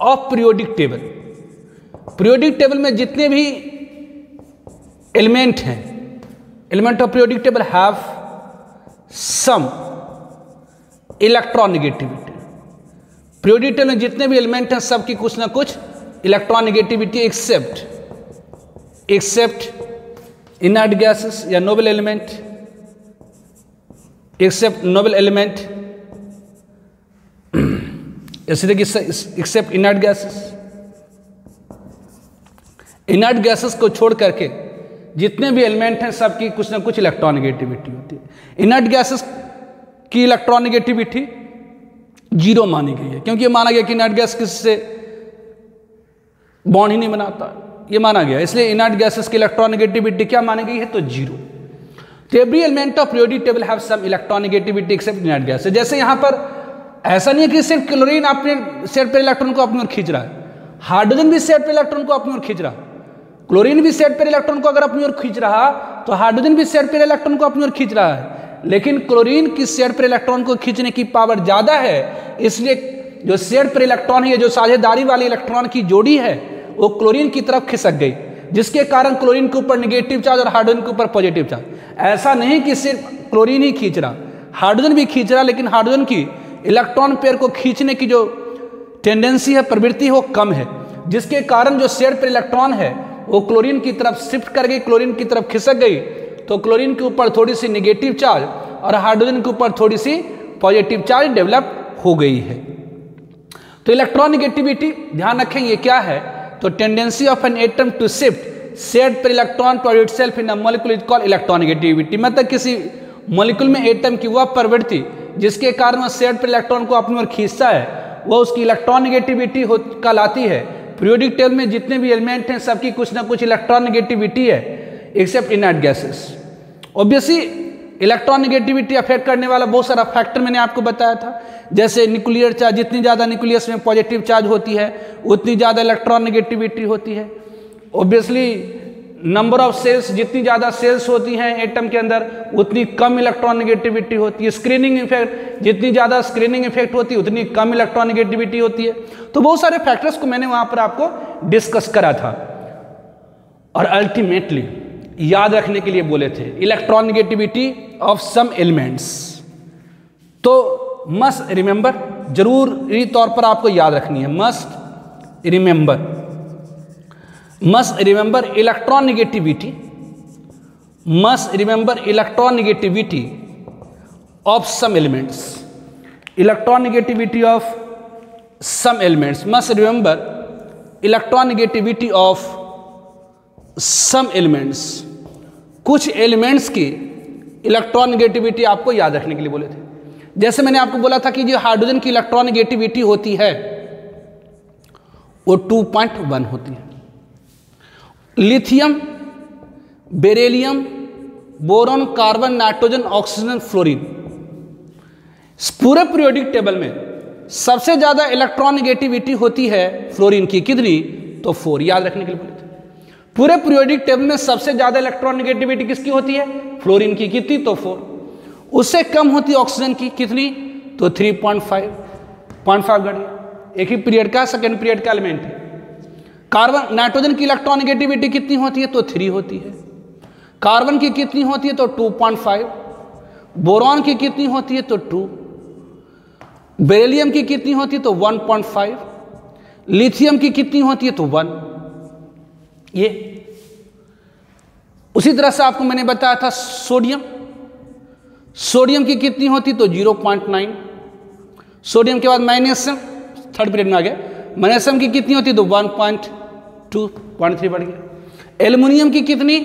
of periodic table, periodic table में जितने भी एलिमेंट हैं, element of periodic table have some electron negativity. Periodic table में जितने भी एलिमेंट हैं सबकी कुछ ना कुछ electron negativity except inert gases या noble element, except noble element, इसी तरीके except inert gases. Inert gases को छोड़ करके जितने भी एलिमेंट हैं सबकी कुछ ना कुछ इलेक्ट्रॉन नेगेटिविटी होती है। इनर्ट गैसेस की इलेक्ट्रॉन नेगेटिविटी 0 मानी गई है, क्योंकि माना गया कि इनर्ट गैस किससे बॉन्ड ही नहीं बनाता, ये माना गया। इसलिए इनर्ट गैसेस की इलेक्ट्रोनेगेटिविटी क्या मानी गई है? तो जीरो। तो every element of periodic table have some electronegativity except inert gases. जैसे यहाँ पर ऐसा नहीं है कि सिर्फ क्लोरीन अपने सेट पर इलेक्ट्रॉन को अपनी ओर खींच रहा है, हाइड्रोजन भी सेट पर इलेक्ट्रॉन को अपनी ओर खींच रहा है, क्लोरीन भी सेट पर इलेक्ट्रॉन को अगर अपनी ओर खींच रहा तो हाइड्रोजन भी सेट पर इलेक्ट्रॉन को अपनी ओर खींच रहा है। लेकिन क्लोरीन की सेट पर इलेक्ट्रॉन को खींचने की पावर ज्यादा है, इसलिए जो सेट पर इलेक्ट्रॉन है, जो साझेदारी वाली इलेक्ट्रॉन की जोड़ी है, वो क्लोरीन की तरफ खिसक गई, जिसके कारण क्लोरीन के ऊपर नेगेटिव चार्ज और हाइड्रोजन के ऊपर पॉजिटिव चार्ज। ऐसा नहीं कि सिर्फ क्लोरीन ही खींच रहा, हाइड्रोजन भी खींच रहा, लेकिन हाइड्रोजन की इलेक्ट्रॉन पेयर को खींचने की जो टेंडेंसी है, प्रवृत्ति है, वो कम है, जिसके कारण जो शेयर पर इलेक्ट्रॉन है वो क्लोरीन की तरफ शिफ्ट कर गई, क्लोरीन की तरफ खिसक गई। तो क्लोरीन के ऊपर थोड़ी सी नेगेटिव चार्ज और हाइड्रोजन के ऊपर थोड़ी सी पॉजिटिव चार्ज डेवलप हो गई है। तो इलेक्ट्रोनेगेटिविटी ध्यान रखें ये क्या है? तो tendency of an atom to shift shared pair electron to itself in a molecule is called electronegativity. मतलब किसी मॉलिक्यूल में एटम की वह प्रवृत्ति जिसके कारण वह शेयर्ड पर इलेक्ट्रॉन को अपनी ओर खींचता है, वह उसकी इलेक्ट्रोनेगेटिविटी कहलाती है। पीरियोडिक टेबल में जितने भी एलिमेंट हैं सबकी कुछ ना कुछ इलेक्ट्रोनेगेटिविटी है, except inert gases. Obviously electronegativity affect करने वाला बहुत सारा फैक्टर मैंने आपको बताया था, जैसे न्यूक्लियर चार्ज, जितनी ज़्यादा न्यूक्लियस में पॉजिटिव चार्ज होती है उतनी ज़्यादा इलेक्ट्रोनेगेटिविटी होती है। ऑब्वियसली नंबर ऑफ सेल्स, जितनी ज़्यादा सेल्स होती हैं एटम के अंदर उतनी कम इलेक्ट्रोनेगेटिविटी होती है। स्क्रीनिंग इफेक्ट, जितनी ज़्यादा स्क्रीनिंग इफेक्ट होती है उतनी कम इलेक्ट्रोनेगेटिविटी होती है। तो बहुत सारे फैक्टर्स को मैंने वहाँ पर आपको डिस्कस करा था। और अल्टीमेटली याद रखने के लिए बोले थे इलेक्ट्रोनेगेटिविटी ऑफ सम एलिमेंट्स। तो मस्ट रिमेंबर, जरूरी तौर पर आपको याद रखनी है, must remember electronegativity, must remember electronegativity of some elements, electronegativity of some elements, must remember electronegativity of some elements. कुछ एलिमेंट्स की इलेक्ट्रोनेगेटिविटी आपको याद रखने के लिए बोले थे। जैसे मैंने आपको बोला था कि जो हाइड्रोजन की इलेक्ट्रोनेगेटिविटी होती है वो 2.1 होती है। Lithium, beryllium, boron, carbon, nitrogen, oxygen, fluorine, पूरे पीरियोडिक टेबल में सबसे ज्यादा इलेक्ट्रोनेगेटिविटी होती है फ्लोरीन की। कितनी? तो 4। याद रखने के लिए बोले थे। पूरे पीरियोडिक टेबल में सबसे ज्यादा इलेक्ट्रोनेगेटिविटी किसकी होती है? फ्लोरीन की। कितनी? तो 4। उससे कम होती ऑक्सीजन की। कितनी? तो 3.5 गढ़िया। एक ही पीरियड का, सेकेंड पीरियड का एलिमेंट है। कार्बन, नाइट्रोजन की इलेक्ट्रोनेगेटिविटी कितनी होती है? तो 3 होती है। कार्बन की कितनी होती है? तो 2.5। बोरॉन की कितनी होती है? तो 2। बेरिलियम की कितनी होती है? तो 1.5। लिथियम की कितनी होती है? तो 1। ये उसी तरह से आपको मैंने बताया था सोडियम, सोडियम की कितनी होती? तो 0.9। सोडियम के बाद मैग्नीशियम, थर्ड पीरियड में आ गया। मैग्नीशियम की कितनी होती? तो 1.2, 0.3 बढ़ गया। एल्युमिनियम की कितनी?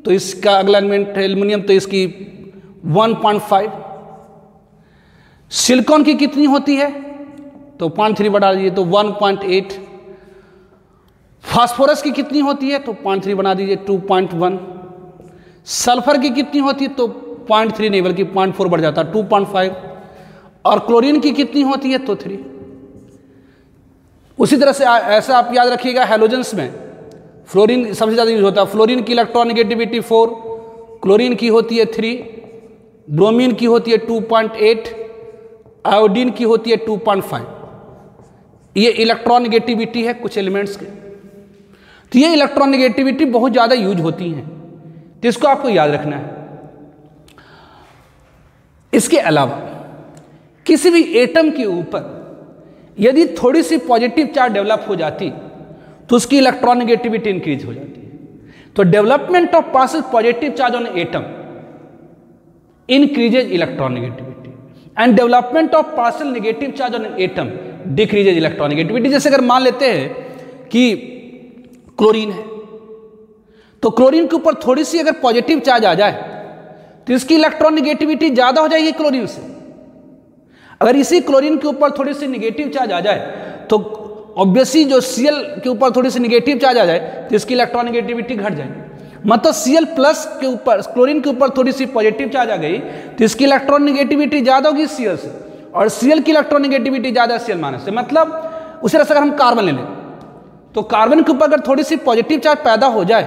तो इसका अगला एलिमेंट है एल्युमिनियम, तो इसकी 1.5। सिलिकॉन की कितनी होती है? तो 0.3 बढ़ा दीजिए तो 1.8। फास्फोरस की कितनी होती है? तो 0.3 बना दीजिए 2.1। सल्फर की कितनी होती है? तो 0.3 नहीं बल्कि 0.4 बढ़ जाता है 2.5। और क्लोरीन की कितनी होती है? तो 3। उसी तरह से ऐसा आप याद रखिएगा, हैलोजेंस में फ्लोरीन सबसे ज़्यादा यूज होता है। फ्लोरीन की इलेक्ट्रोनेगेटिविटी 4, क्लोरीन की होती है 3, ब्रोमीन की होती है 2.8, आयोडीन की होती है 2.5। ये इलेक्ट्रोनेगेटिविटी है कुछ एलिमेंट्स के। तो ये इलेक्ट्रोनेगेटिविटी बहुत ज़्यादा यूज होती हैं, तो इसको आपको याद रखना है। इसके अलावा किसी भी एटम के ऊपर यदि थोड़ी सी पॉजिटिव चार्ज डेवलप हो जाती तो उसकी इलेक्ट्रोनेगेटिविटी इंक्रीज हो जाती है। तो development of partial positive charge on atom increases electronegativity and development of partial negative charge on atom decreases electronegativity. जैसे अगर मान लेते हैं कि क्लोरीन है, तो क्लोरीन के ऊपर थोड़ी सी अगर पॉजिटिव चार्ज आ जाए तो इसकी इलेक्ट्रोनेगेटिविटी ज्यादा हो जाएगी क्लोरीन से। अगर इसी क्लोरीन के ऊपर थोड़ी सी नेगेटिव चार्ज आ जाए तो ऑब्वियसली जो Cl के ऊपर थोड़ी सी निगेटिव चार्ज आ जाए तो इसकी इलेक्ट्रॉनिगेटिविटी घट जाएगी। मतलब Cl प्लस के ऊपर, क्लोरीन के ऊपर थोड़ी सी पॉजिटिव चार्ज आ गई तो इसकी इलेक्ट्रॉनिगेटिविटी ज़्यादा होगी Cl से, और Cl की इलेक्ट्रॉनिगेटिविटी ज़्यादा Cl माइनस से। मतलब उसी तरह से अगर हम कार्बन ले लें तो कार्बन के ऊपर अगर थोड़ी सी पॉजिटिव चार्ज पैदा हो जाए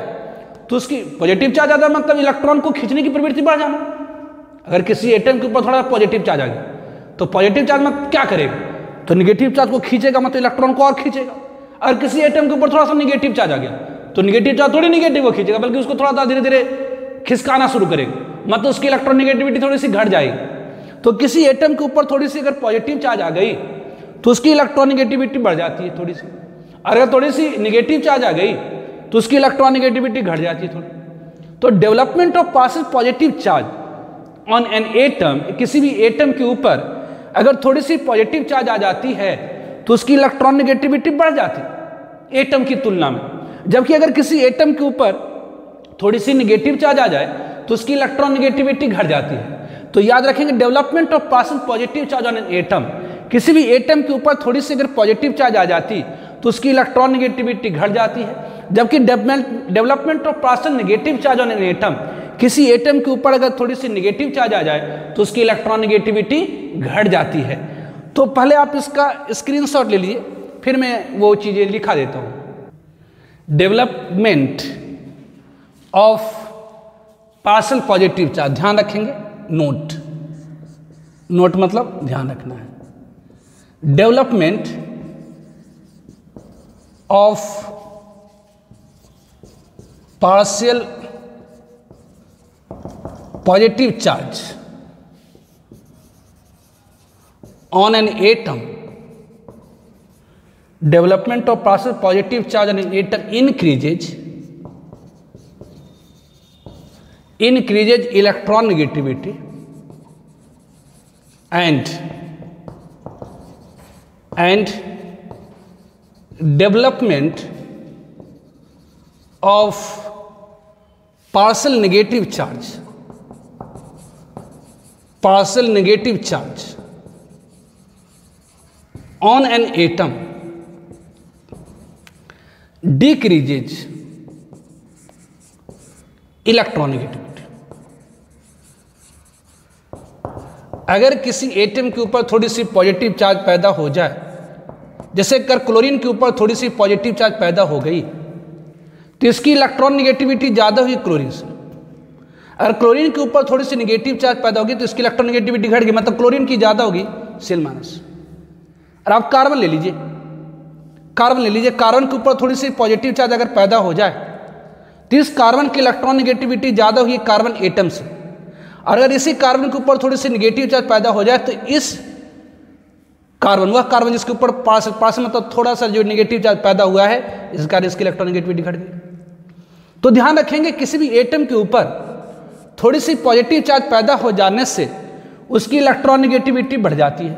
तो उसकी पॉजिटिव चार्ज ज़्यादा मतलब इलेक्ट्रॉन को खींचने की प्रवृत्ति बढ़ जाना। अगर किसी एटम के ऊपर थोड़ा पॉजिटिव चार्ज आ गया तो पॉजिटिव चार्ज में क्या करेगा, तो निगेटिव चार्ज को खींचेगा, मतलब इलेक्ट्रॉन को और खींचेगा। अगर किसी एटम के ऊपर थोड़ा सा निगेटिव चार्ज आ गया तो निगेटिव चार्ज थोड़ी निगेटिव को खींचेगा, बल्कि उसको थोड़ा सा धीरे धीरे खिसकाना शुरू करेगा, मतलब उसकी इलेक्ट्रॉन निगेटिविटी थोड़ी सी घट जाएगी। तो किसी एटम के ऊपर थोड़ी सी अगर पॉजिटिव चार्ज आ गई तो उसकी इलेक्ट्रॉन निगेटिविटी बढ़ जाती है थोड़ी सी, अगर थोड़ी सी निगेटिव चार्ज आ गई तो उसकी इलेक्ट्रॉन निगेटिविटी घट जाती है थोड़ी। तो development of passive positive charge on an atom, किसी भी एटम के ऊपर अगर थोड़ी सी पॉजिटिव चार्ज आ जाती है तो उसकी इलेक्ट्रॉन निगेटिविटी बढ़ जाती है एटम की तुलना में। जबकि अगर किसी एटम के ऊपर थोड़ी सी निगेटिव चार्ज आ जाए तो उसकी इलेक्ट्रॉन निगेटिविटी घट जाती है। तो याद रखेंगे development of passive positive charge on an atom, किसी भी एटम के ऊपर थोड़ी सी अगर पॉजिटिव चार्ज आ जाती तो उसकी इलेक्ट्रॉन निगेटिविटी घट जाती है। जबकि development of partial negative charge on an atom, किसी एटम के ऊपर अगर थोड़ी सी नेगेटिव चार्ज आ जाए तो उसकी इलेक्ट्रॉन निगेटिविटी घट जाती है। तो पहले आप इसका स्क्रीनशॉट ले लीजिए, फिर मैं वो चीज़ें लिखा देता हूँ। Development of partial positive charge, ध्यान रखेंगे, नोट, नोट मतलब ध्यान रखना है। Development of partial positive charge on an atom, development of partial positive charge on an atom increases electron negativity and development of partial negative charge on an atom decreases electron negativity। अगर किसी atom के ऊपर थोड़ी सी positive charge पैदा हो जाए, जैसे अगर क्लोरीन के ऊपर थोड़ी सी पॉजिटिव चार्ज पैदा हो गई तो इसकी इलेक्ट्रॉन निगेटिविटी ज़्यादा हुई क्लोरीन से। अगर क्लोरीन के ऊपर थोड़ी सी निगेटिव चार्ज पैदा होगी तो इसकी इलेक्ट्रॉन निगेटिविटी घट गई, मतलब क्लोरीन की ज़्यादा होगी Cl माइनस। और आप कार्बन ले लीजिए, कार्बन के ऊपर थोड़ी सी पॉजिटिव चार्ज अगर पैदा हो जाए तो इस कार्बन की इलेक्ट्रॉन निगेटिविटी ज़्यादा होगी कार्बन एटम से। और अगर इसी कार्बन के ऊपर थोड़ी सी निगेटिव चार्ज पैदा हो जाए तो इस कार्बन, वह कार्बन जिसके ऊपर पास मतलब थोड़ा सा जो निगेटिव चार्ज पैदा हुआ है, इस कारण इसकी इलेक्ट्रॉन निगेटिविटी घट गई। तो ध्यान रखेंगे किसी भी एटम के ऊपर थोड़ी सी पॉजिटिव चार्ज पैदा हो जाने से उसकी इलेक्ट्रॉन निगेटिविटी बढ़ जाती है,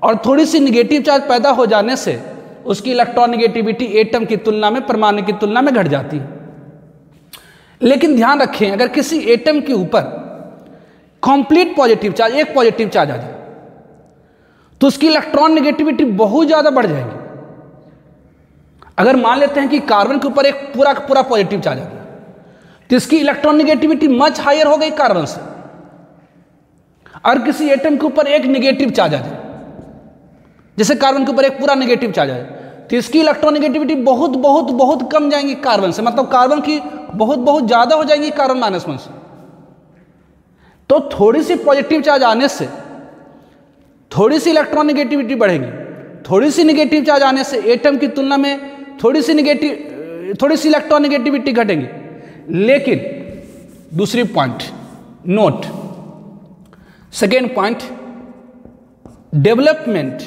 और थोड़ी सी निगेटिव चार्ज पैदा हो जाने से उसकी इलेक्ट्रॉन निगेटिविटी एटम की तुलना में, परमाणु की तुलना में घट जाती है। लेकिन ध्यान रखें अगर किसी एटम के ऊपर कंप्लीट पॉजिटिव चार्ज, एक पॉजिटिव चार्ज आ जाए तो उसकी इलेक्ट्रॉन निगेटिविटी बहुत ज्यादा बढ़ जाएगी। अगर मान लेते हैं कि कार्बन के ऊपर एक पूरा पॉजिटिव चार्ज आ गया तो इसकी इलेक्ट्रॉन निगेटिविटी मच हायर हो गई कार्बन से। और किसी एटम के ऊपर एक निगेटिव चार्ज आ जाए, जैसे कार्बन के ऊपर एक पूरा निगेटिव चार्ज आ जाए तो इसकी इलेक्ट्रॉन निगेटिविटी बहुत कम जाएंगी कार्बन से, मतलब कार्बन की बहुत ज्यादा हो जाएंगी कार्बन -1 से। तो थोड़ी सी पॉजिटिव चार्ज आने से थोड़ी सी इलेक्ट्रॉन निगेटिविटी बढ़ेगी, थोड़ी सी निगेटिव चार्ज आने से एटम की तुलना में थोड़ी सी इलेक्ट्रॉन निगेटिविटी घटेगी। लेकिन दूसरी point note, second point, development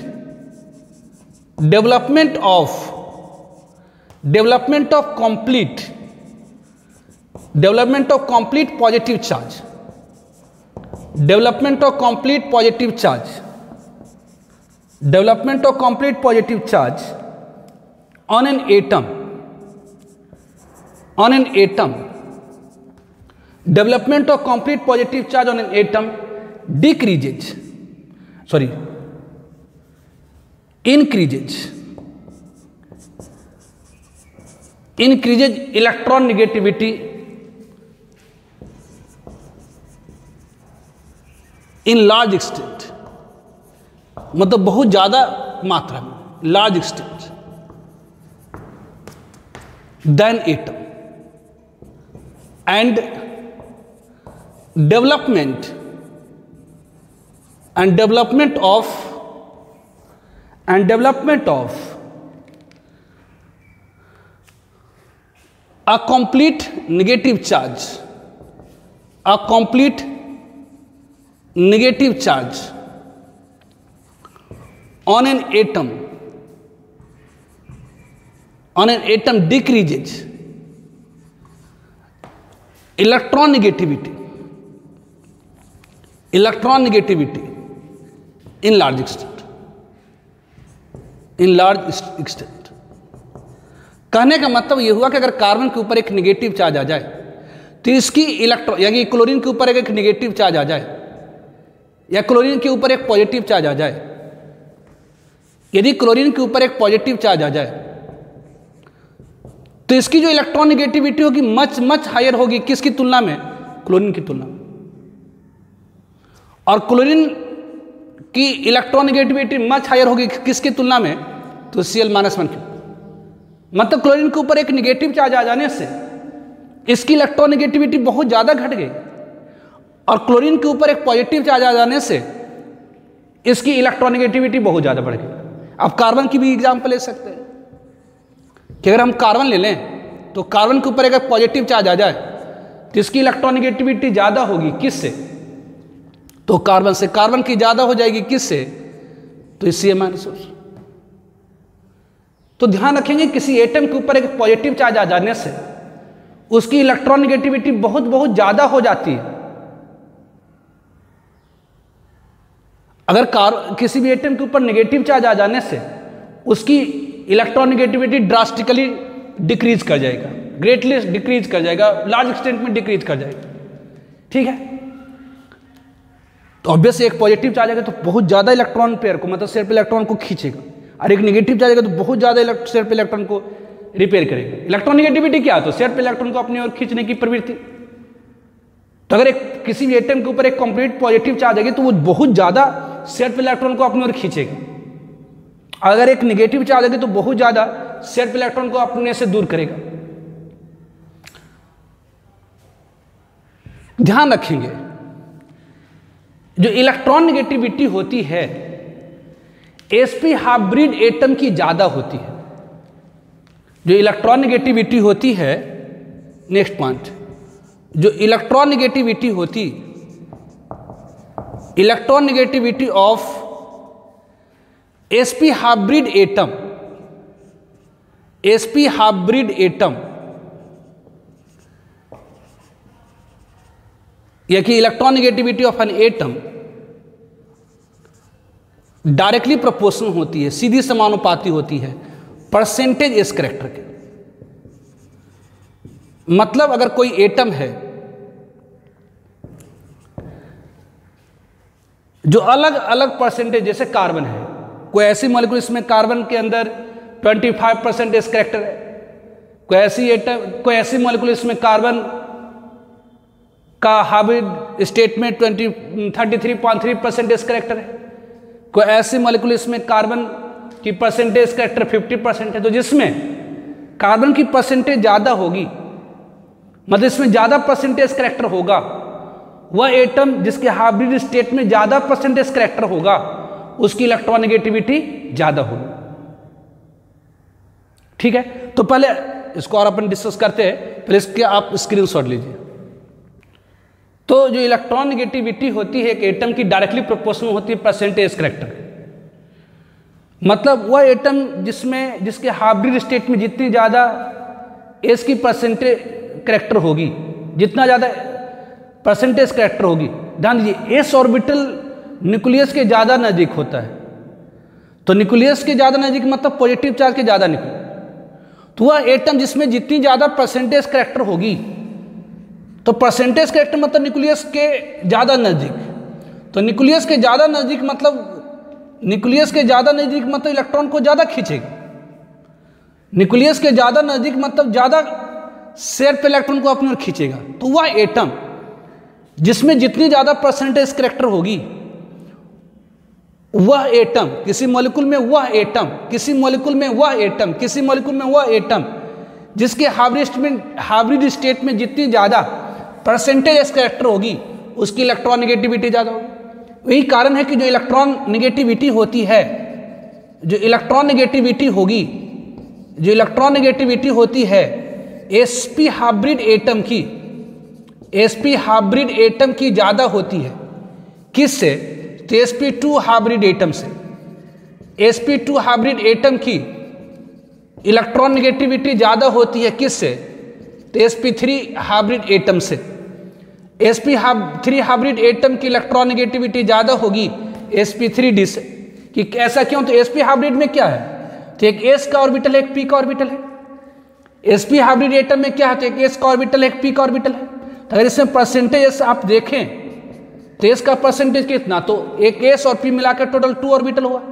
of complete positive charge, development of complete positive charge on an atom, development of complete positive charge on an atom increases increases electron negativity in large extent, मतलब बहुत ज्यादा मात्रा में, large extent than atom, and development of a complete negative charge on an atom decreases electron negativity in large extent। कहने का मतलब यह हुआ कि अगर कार्बन के ऊपर एक नेगेटिव चार्ज आ जाए तो इसकी इलेक्ट्रॉन, यानी क्लोरीन के ऊपर एक नेगेटिव चार्ज आ जाए या क्लोरीन के ऊपर एक पॉजिटिव चार्ज आ जाए, यदि क्लोरीन के ऊपर एक पॉजिटिव चार्ज आ जाए तो इसकी जो इलेक्ट्रॉन नेगेटिविटी होगी मच हायर होगी, किसकी तुलना में? क्लोरीन की तुलना में। और क्लोरीन की इलेक्ट्रॉन नेगेटिविटी मच हायर होगी किसकी तुलना में? तो Cl-1 की। मतलब क्लोरीन के ऊपर एक नेगेटिव चार्ज आ जाने से इसकी इलेक्ट्रॉन नेगेटिविटी बहुत ज़्यादा घट गई और क्लोरीन के ऊपर एक पॉजिटिव चार्ज आ जाने से इसकी इलेक्ट्रॉन नेगेटिविटी बहुत ज़्यादा बढ़ गई। अब कार्बन की भी एग्जाम्पल ले सकते हैं कि अगर हम कार्बन ले लें तो कार्बन के ऊपर अगर पॉजिटिव चार्ज आ जाए तो इसकी इलेक्ट्रॉन नेगेटिविटी ज़्यादा होगी, किससे? तो कार्बन से। कार्बन की ज़्यादा हो जाएगी किससे? तो Ca-। तो ध्यान रखेंगे किसी एटम के ऊपर एक पॉजिटिव चार्ज आ जाने से उसकी इलेक्ट्रॉन नेगेटिविटी बहुत ज़्यादा हो जाती है। अगर किसी भी एटम के ऊपर नेगेटिव चार्ज आ जाने से उसकी इलेक्ट्रॉन नेगेटिविटी ड्रास्टिकली डिक्रीज कर जाएगा, ग्रेटली डिक्रीज कर जाएगा, लार्ज एक्सटेंट में डिक्रीज कर जाएगा। ठीक है, तो ऑब्वियस एक पॉजिटिव चार्ज आएगा तो बहुत ज़्यादा इलेक्ट्रॉन पेयर को, मतलब शेयर पे इलेक्ट्रॉन को खींचेगा, और एक नेगेटिव चार्ज आएगा तो बहुत ज़्यादा शेयर पे इलेक्ट्रॉन को रिपेयर करेगा। इलेक्ट्रॉन नेगेटिविटी क्या है? तो शेयर पे इलेक्ट्रॉन को अपनी ओर खींचने की प्रवृत्ति। तो अगर किसी भी एटम के ऊपर एक कंप्लीट पॉजिटिव चार्ज आएगी तो वो बहुत ज़्यादा शेयर पे इलेक्ट्रॉन को अपनी ओर खींचेगी। अगर एक नेगेटिव चार्ज आएगी तो बहुत ज़्यादा शेयर पे इलेक्ट्रॉन को अपने से दूर करेगा। ध्यान रखेंगे जो इलेक्ट्रॉन नेगेटिविटी होती है sp हाइब्रिड एटम की ज्यादा होती है। जो इलेक्ट्रॉन नेगेटिविटी होती है, नेक्स्ट पॉइंट, जो electron negativity of sp hybrid atom या कि electron negativity of an atom directly proportional होती है, सीधी समानुपाती होती है परसेंटेज एस कैरेक्टर के। मतलब अगर कोई एटम है जो अलग अलग परसेंटेज, जैसे कार्बन है, कोई ऐसी मॉलिक्यूल इसमें कार्बन के अंदर 25% एस कैरेक्टर है, कोई ऐसी मॉलिक्यूल इसमें कार्बन का हाइब्रिड स्टेट में 33.3% एस कैरेक्टर है, कोई ऐसी मॉलिक्यूल इसमें कार्बन की परसेंटेज कैरेक्टर 50% है। तो जिसमें कार्बन की परसेंटेज ज़्यादा होगी, मतलब इसमें ज़्यादा परसेंटेज कैरेक्टर होगा, वह एटम जिसके हाइब्रिड स्टेट में ज़्यादा परसेंटेज कैरेक्टर होगा उसकी इलेक्ट्रॉन नेगेटिविटी ज़्यादा होगी। ठीक है, तो पहले इसको और अपन डिस्कस करते हैं, पहले इसके आप स्क्रीनशॉट लीजिए। तो जो इलेक्ट्रॉन नेगेटिविटी होती है एक एटम की डायरेक्टली प्रोपोर्शनल होती है परसेंटेज कैरेक्टर। मतलब वह एटम जिसके हाइब्रिड स्टेट में जितनी ज़्यादा एस की परसेंटेज कैरेक्टर होगी, जितना ज़्यादा परसेंटेज कैरेक्टर होगी, ध्यान दीजिए एस ऑर्बिटल न्यूक्लियस के ज़्यादा नज़दीक होता है। तो न्यूक्लियस के ज़्यादा नज़दीक मतलब पॉजिटिव चार्ज के ज़्यादा निकल, तो वह एटम जिसमें जितनी ज़्यादा परसेंटेज कैरेक्टर होगी, तो परसेंटेज कैरेक्टर मतलब न्यूक्लियस के ज़्यादा नज़दीक, तो न्यूक्लियस के ज़्यादा नज़दीक मतलब इलेक्ट्रॉन को ज़्यादा खींचेगा। न्यूक्लियस के ज़्यादा नज़दीक मतलब ज़्यादा शेयर पे इलेक्ट्रॉन को अपनी ओर खींचेगा, तो वह एटम जिसमें जितनी ज़्यादा परसेंटेज कैरेक्टर होगी, वह एटम किसी मॉलिक्यूल में, वह एटम किसी मॉलिक्यूल में, वह एटम किसी मॉलिक्यूल में, वह एटम जिसके हाइब्रिड स्टेट में जितनी ज़्यादा परसेंटेज कैरेक्टर होगी उसकी इलेक्ट्रॉन नेगेटिविटी ज़्यादा होगी। यही कारण है कि जो इलेक्ट्रॉन नेगेटिविटी होती है, जो इलेक्ट्रॉन नेगेटिविटी होगी, जो इलेक्ट्रॉन नेगेटिविटी होती है sp हाइब्रिड एटम की, sp हाइब्रिड एटम की ज़्यादा होती है। किससे? तो sp2 हाइब्रिड एटम से। sp2 हाइब्रिड एटम की इलेक्ट्रॉन नेगेटिविटी ज़्यादा होती है किससे? तो sp3 हाइब्रिड एटम से। sp3 हाइब्रिड एटम की इलेक्ट्रॉन नेगेटिविटी ज़्यादा होगी sp3d से। कि ऐसा क्यों? तो sp हाइब्रिड में क्या है? तो एक s का ऑर्बिटल है, एक p का ऑर्बिटल है। sp हाइब्रिड एटम में क्या है? तो एक s का ऑर्बिटल है, एक p का ऑर्बिटल है। तो अगर इसमें परसेंटेज आप देखें तो s का परसेंटेज कितना? तो एक s और p मिलाकर टोटल 2 ऑर्बिटल हुआ,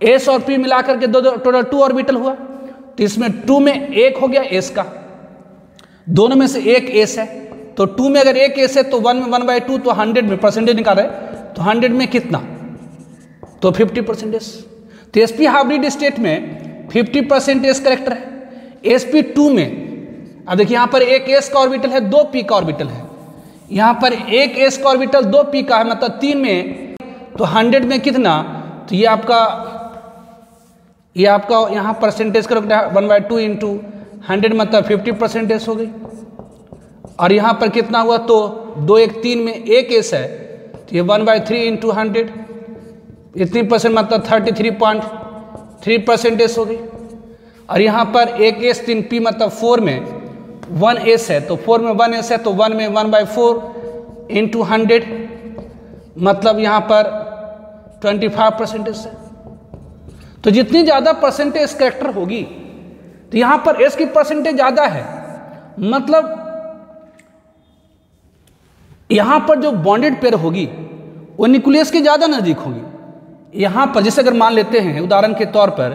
s और p मिलाकर के टोटल 2 ऑर्बिटल हुआ। तो इसमें 2 में एक हो गया s का, दोनों में से एक s है, तो 2 में अगर एक s है तो 1 में 1/2, तो 100 में परसेंटेज निकाल रहे, तो 100 में कितना? तो 50%। तो sp हाइब्रिड स्टेट में 50% कैरेक्टर है। sp2 में अब देखिए यहाँ पर एक s का ऑर्बिटल है, 2 p का ऑर्बिटल है, यहाँ पर एक s का ऑर्बिटल 2 p का है, मतलब 3 में, तो 100 में कितना? तो ये आपका यहाँ परसेंटेज करोगे 1/2 इंटू 100 मतलब 50% हो गई। और यहाँ पर कितना हुआ? तो 2 1 3 में एक s है, तो ये 1/3 इंटू 100 इतनी परसेंट मतलब 33.3% हो गई। और यहाँ पर एक s 3 p मतलब 4 में 1 s है, तो 4 में 1 s है, तो 1 में 1/4 इंटू 100 मतलब यहाँ पर 25% है। तो जितनी ज़्यादा परसेंटेज कैरेक्टर होगी, तो यहाँ पर s की परसेंटेज ज़्यादा है, मतलब यहाँ पर जो बॉन्डेड पेयर होगी वो न्यूक्लियस के ज़्यादा नज़दीक होगी। यहाँ पर जैसे अगर मान लेते हैं उदाहरण के तौर पर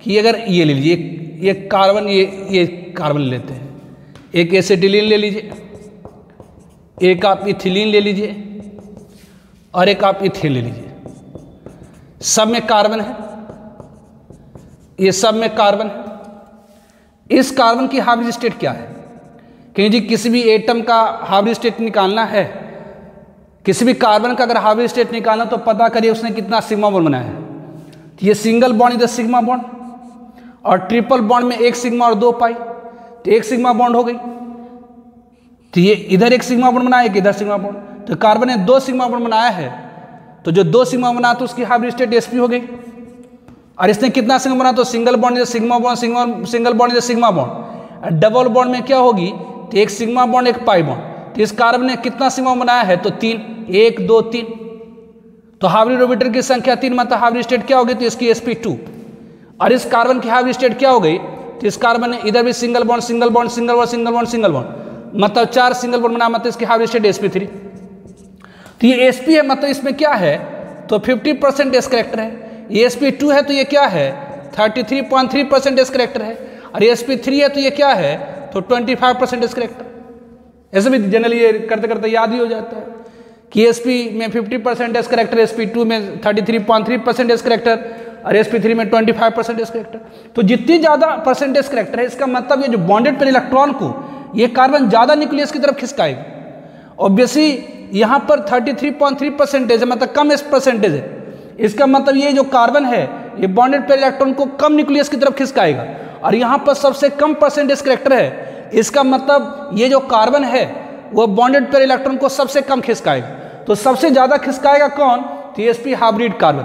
कि अगर ये ले लीजिए, ये कार्बन, ये कार्बन ले लेते हैं, एक एसिटिलीन ले लीजिए, एक आप इथिलीन ले लीजिए और एक आप इथेन ले लीजिए। सब में कार्बन है, ये सब में कार्बन है। इस कार्बन की हाइब्रिड स्टेट क्या है? कि जी किसी भी एटम का हाइब्रिड स्टेट निकालना है, किसी भी कार्बन का अगर हाइब्रिड स्टेट निकालना तो पता करिए उसने कितना सिग्मा बॉन्ड बनाया है। तो ये सिंगल बॉन्ड इधर सिग्मा बॉन्ड, और ट्रिपल बॉन्ड में एक सिग्मा और 2 पाई, तो एक सिग्मा बॉन्ड हो गई। तो ये इधर एक सिग्मा बॉन्ड बनाया, एक इधर सिग्मा बॉन्ड, तो कार्बन ने 2 सिग्मा बॉन्ड बनाया है, तो जो 2 सिग्मा बना तो उसकी हाइब्रिड स्टेट sp हो गई। और इसने कितना सिग्मा बना? तो single bond sigma bond, single bond sigma bond. Double bond में क्या होगी? तो एक सिग्मा बॉन्ड, एक पाई बॉन्ड। तो इस कार्बन ने कितना सिग्मा बनाया है? तो 3, 1 2 3। तो हाइब्रिड ऑर्बिटल की संख्या 3 मतलब हाइब्रिड स्टेट क्या हो गई? तो इसकी sp2। और इस कार्बन की हाइब्रिड स्टेट क्या हो गई? तो इस कार्बन ने इधर भी single bond, single bond, single bond, single bond, single bond, मतलब 4 सिंगल बॉन्ड बनाया, मतलब इसकी हाइब्रिड स्टेट sp3। तो ये sp है, मतलब इसमें क्या है? तो 50% एस करेक्टर है। ये sp2 है तो ये क्या है? 33.3% एस करेक्टर है। और ये sp3 है तो ये क्या है? तो 25% एस करेक्टर। ऐसे भी जनरली ये करते करते याद ही हो जाता है कि sp में 50% एस करेक्टर, sp2 में 33.3% एस करेक्टर और sp3 में 25% एस करेक्टर। तो जितनी ज़्यादा परसेंटेज करेक्टर है, इसका मतलब ये जो बॉन्डेड पेयर इलेक्ट्रॉन को ये कार्बन ज़्यादा न्यूक्लियस की तरफ खिसकाएगा। ऑब्वियसली यहाँ पर 33.3% है, मतलब कम एस परसेंटेज है। इसका मतलब ये जो कार्बन है ये बॉन्डेड पेयर इलेक्ट्रॉन को कम न्यूक्लियस की तरफ खिसकाएगा, और यहाँ पर सबसे कम परसेंटेज करेक्टर है। इसका मतलब ये जो कार्बन है वो बॉन्डेड पेयर इलेक्ट्रॉन को सबसे कम खिसकाएगा। तो सबसे ज़्यादा खिसकाएगा कौन? तो sp हाइब्रिड कार्बन।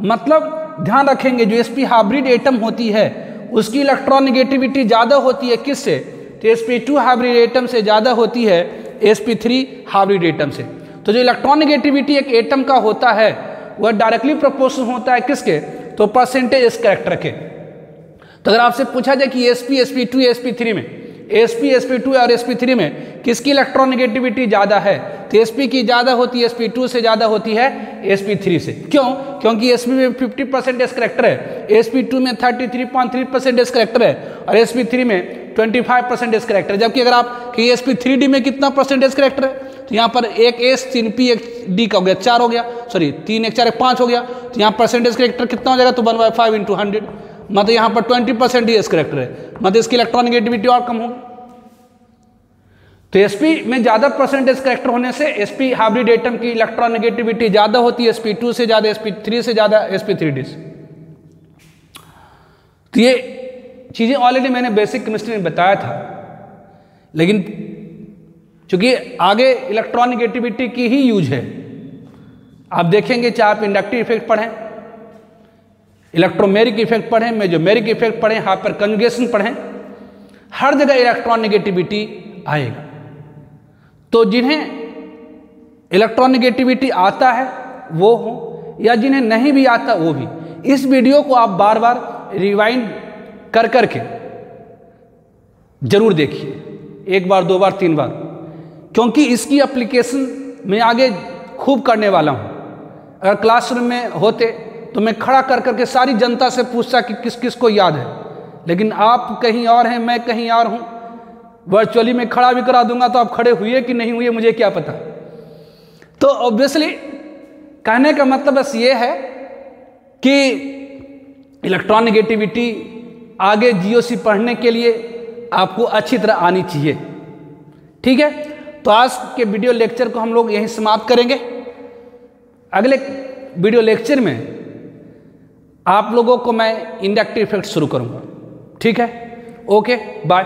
मतलब ध्यान रखेंगे जो sp हाइब्रिड एटम होती है उसकी इलेक्ट्रॉन नेगेटिविटी ज़्यादा होती है किससे? तो sp2 हाइब्रिड एटम से ज़्यादा होती है sp3 हाइब्रिड एटम से। तो जो इलेक्ट्रॉन नेगेटिविटी एक एटम का होता है वह डायरेक्टली प्रोपोर्शनल होता है किसके? तो परसेंटेज कैरेक्टर के। तो अगर आपसे पूछा जाए कि sp, sp2, sp3 में sp sp2 और sp3 में किसकी इलेक्ट्रॉनिगेटिविटी ज़्यादा है? तो sp की ज़्यादा होती है sp2 से, ज़्यादा होती है sp3 से। क्यों? क्योंकि sp में 50% एस करेक्टर है, sp2 में 33.3% एस करेक्टर है और sp3 में 25% एस करेक्टर है। जबकि अगर आप कि sp3d में कितना परसेंट एस करेक्टर है, तो यहाँ पर एक एस 3p एक डी का हो गया 4 हो गया, सॉरी 3 एक 4 एक 5 हो गया, तो यहाँ परसेंटेज करेक्टर कितना हो जाएगा? तो 1/5 × 100, मतलब यहाँ पर 20% ही एस करेक्टर है, मतलब इसकी इलेक्ट्रॉनिगेटिविटी और कम होगी। तो sp में ज़्यादा परसेंटेज करेक्टर होने से sp हाइब्रिड एटम की इलेक्ट्रॉनिगेटिविटी ज़्यादा होती है, sp2 से ज़्यादा, sp3 से ज़्यादा, sp3d से। तो ये चीज़ें ऑलरेडी मैंने बेसिक केमिस्ट्री में बताया था, लेकिन चूंकि आगे इलेक्ट्रॉनिगेटिविटी की ही यूज है, आप देखेंगे चाहे आप इंडक्टिव इफेक्ट पढ़ें, इलेक्ट्रोमेरिक इफेक्ट पढ़ें, मेजोमेरिक इफेक्ट पढ़ें, हाइपर कंजुगेशन पढ़ें, हर जगह इलेक्ट्रॉनिगेटिविटी आएगा। तो जिन्हें इलेक्ट्रॉनिगेटिविटी आता है वो हो, या जिन्हें नहीं भी आता वो भी, इस वीडियो को आप बार बार रिवाइंड कर करके जरूर देखिए, 1 बार 2 बार 3 बार, क्योंकि इसकी एप्लीकेशन मैं आगे खूब करने वाला हूँ। अगर क्लासरूम में होते तो मैं खड़ा कर करके सारी जनता से पूछता कि किस किस को याद है, लेकिन आप कहीं और हैं, मैं कहीं और हूँ, वर्चुअली मैं खड़ा भी करा दूंगा तो आप खड़े हुए कि नहीं हुए मुझे क्या पता। तो ऑब्वियसली कहने का मतलब बस ये है कि इलेक्ट्रॉनिगेटिविटी आगे जीओसी पढ़ने के लिए आपको अच्छी तरह आनी चाहिए। ठीक है, तो आज के वीडियो लेक्चर को हम लोग यहीं समाप्त करेंगे। अगले वीडियो लेक्चर में आप लोगों को मैं इंडक्टिव इफेक्ट शुरू करूंगा। ठीक है, ओके, बाय।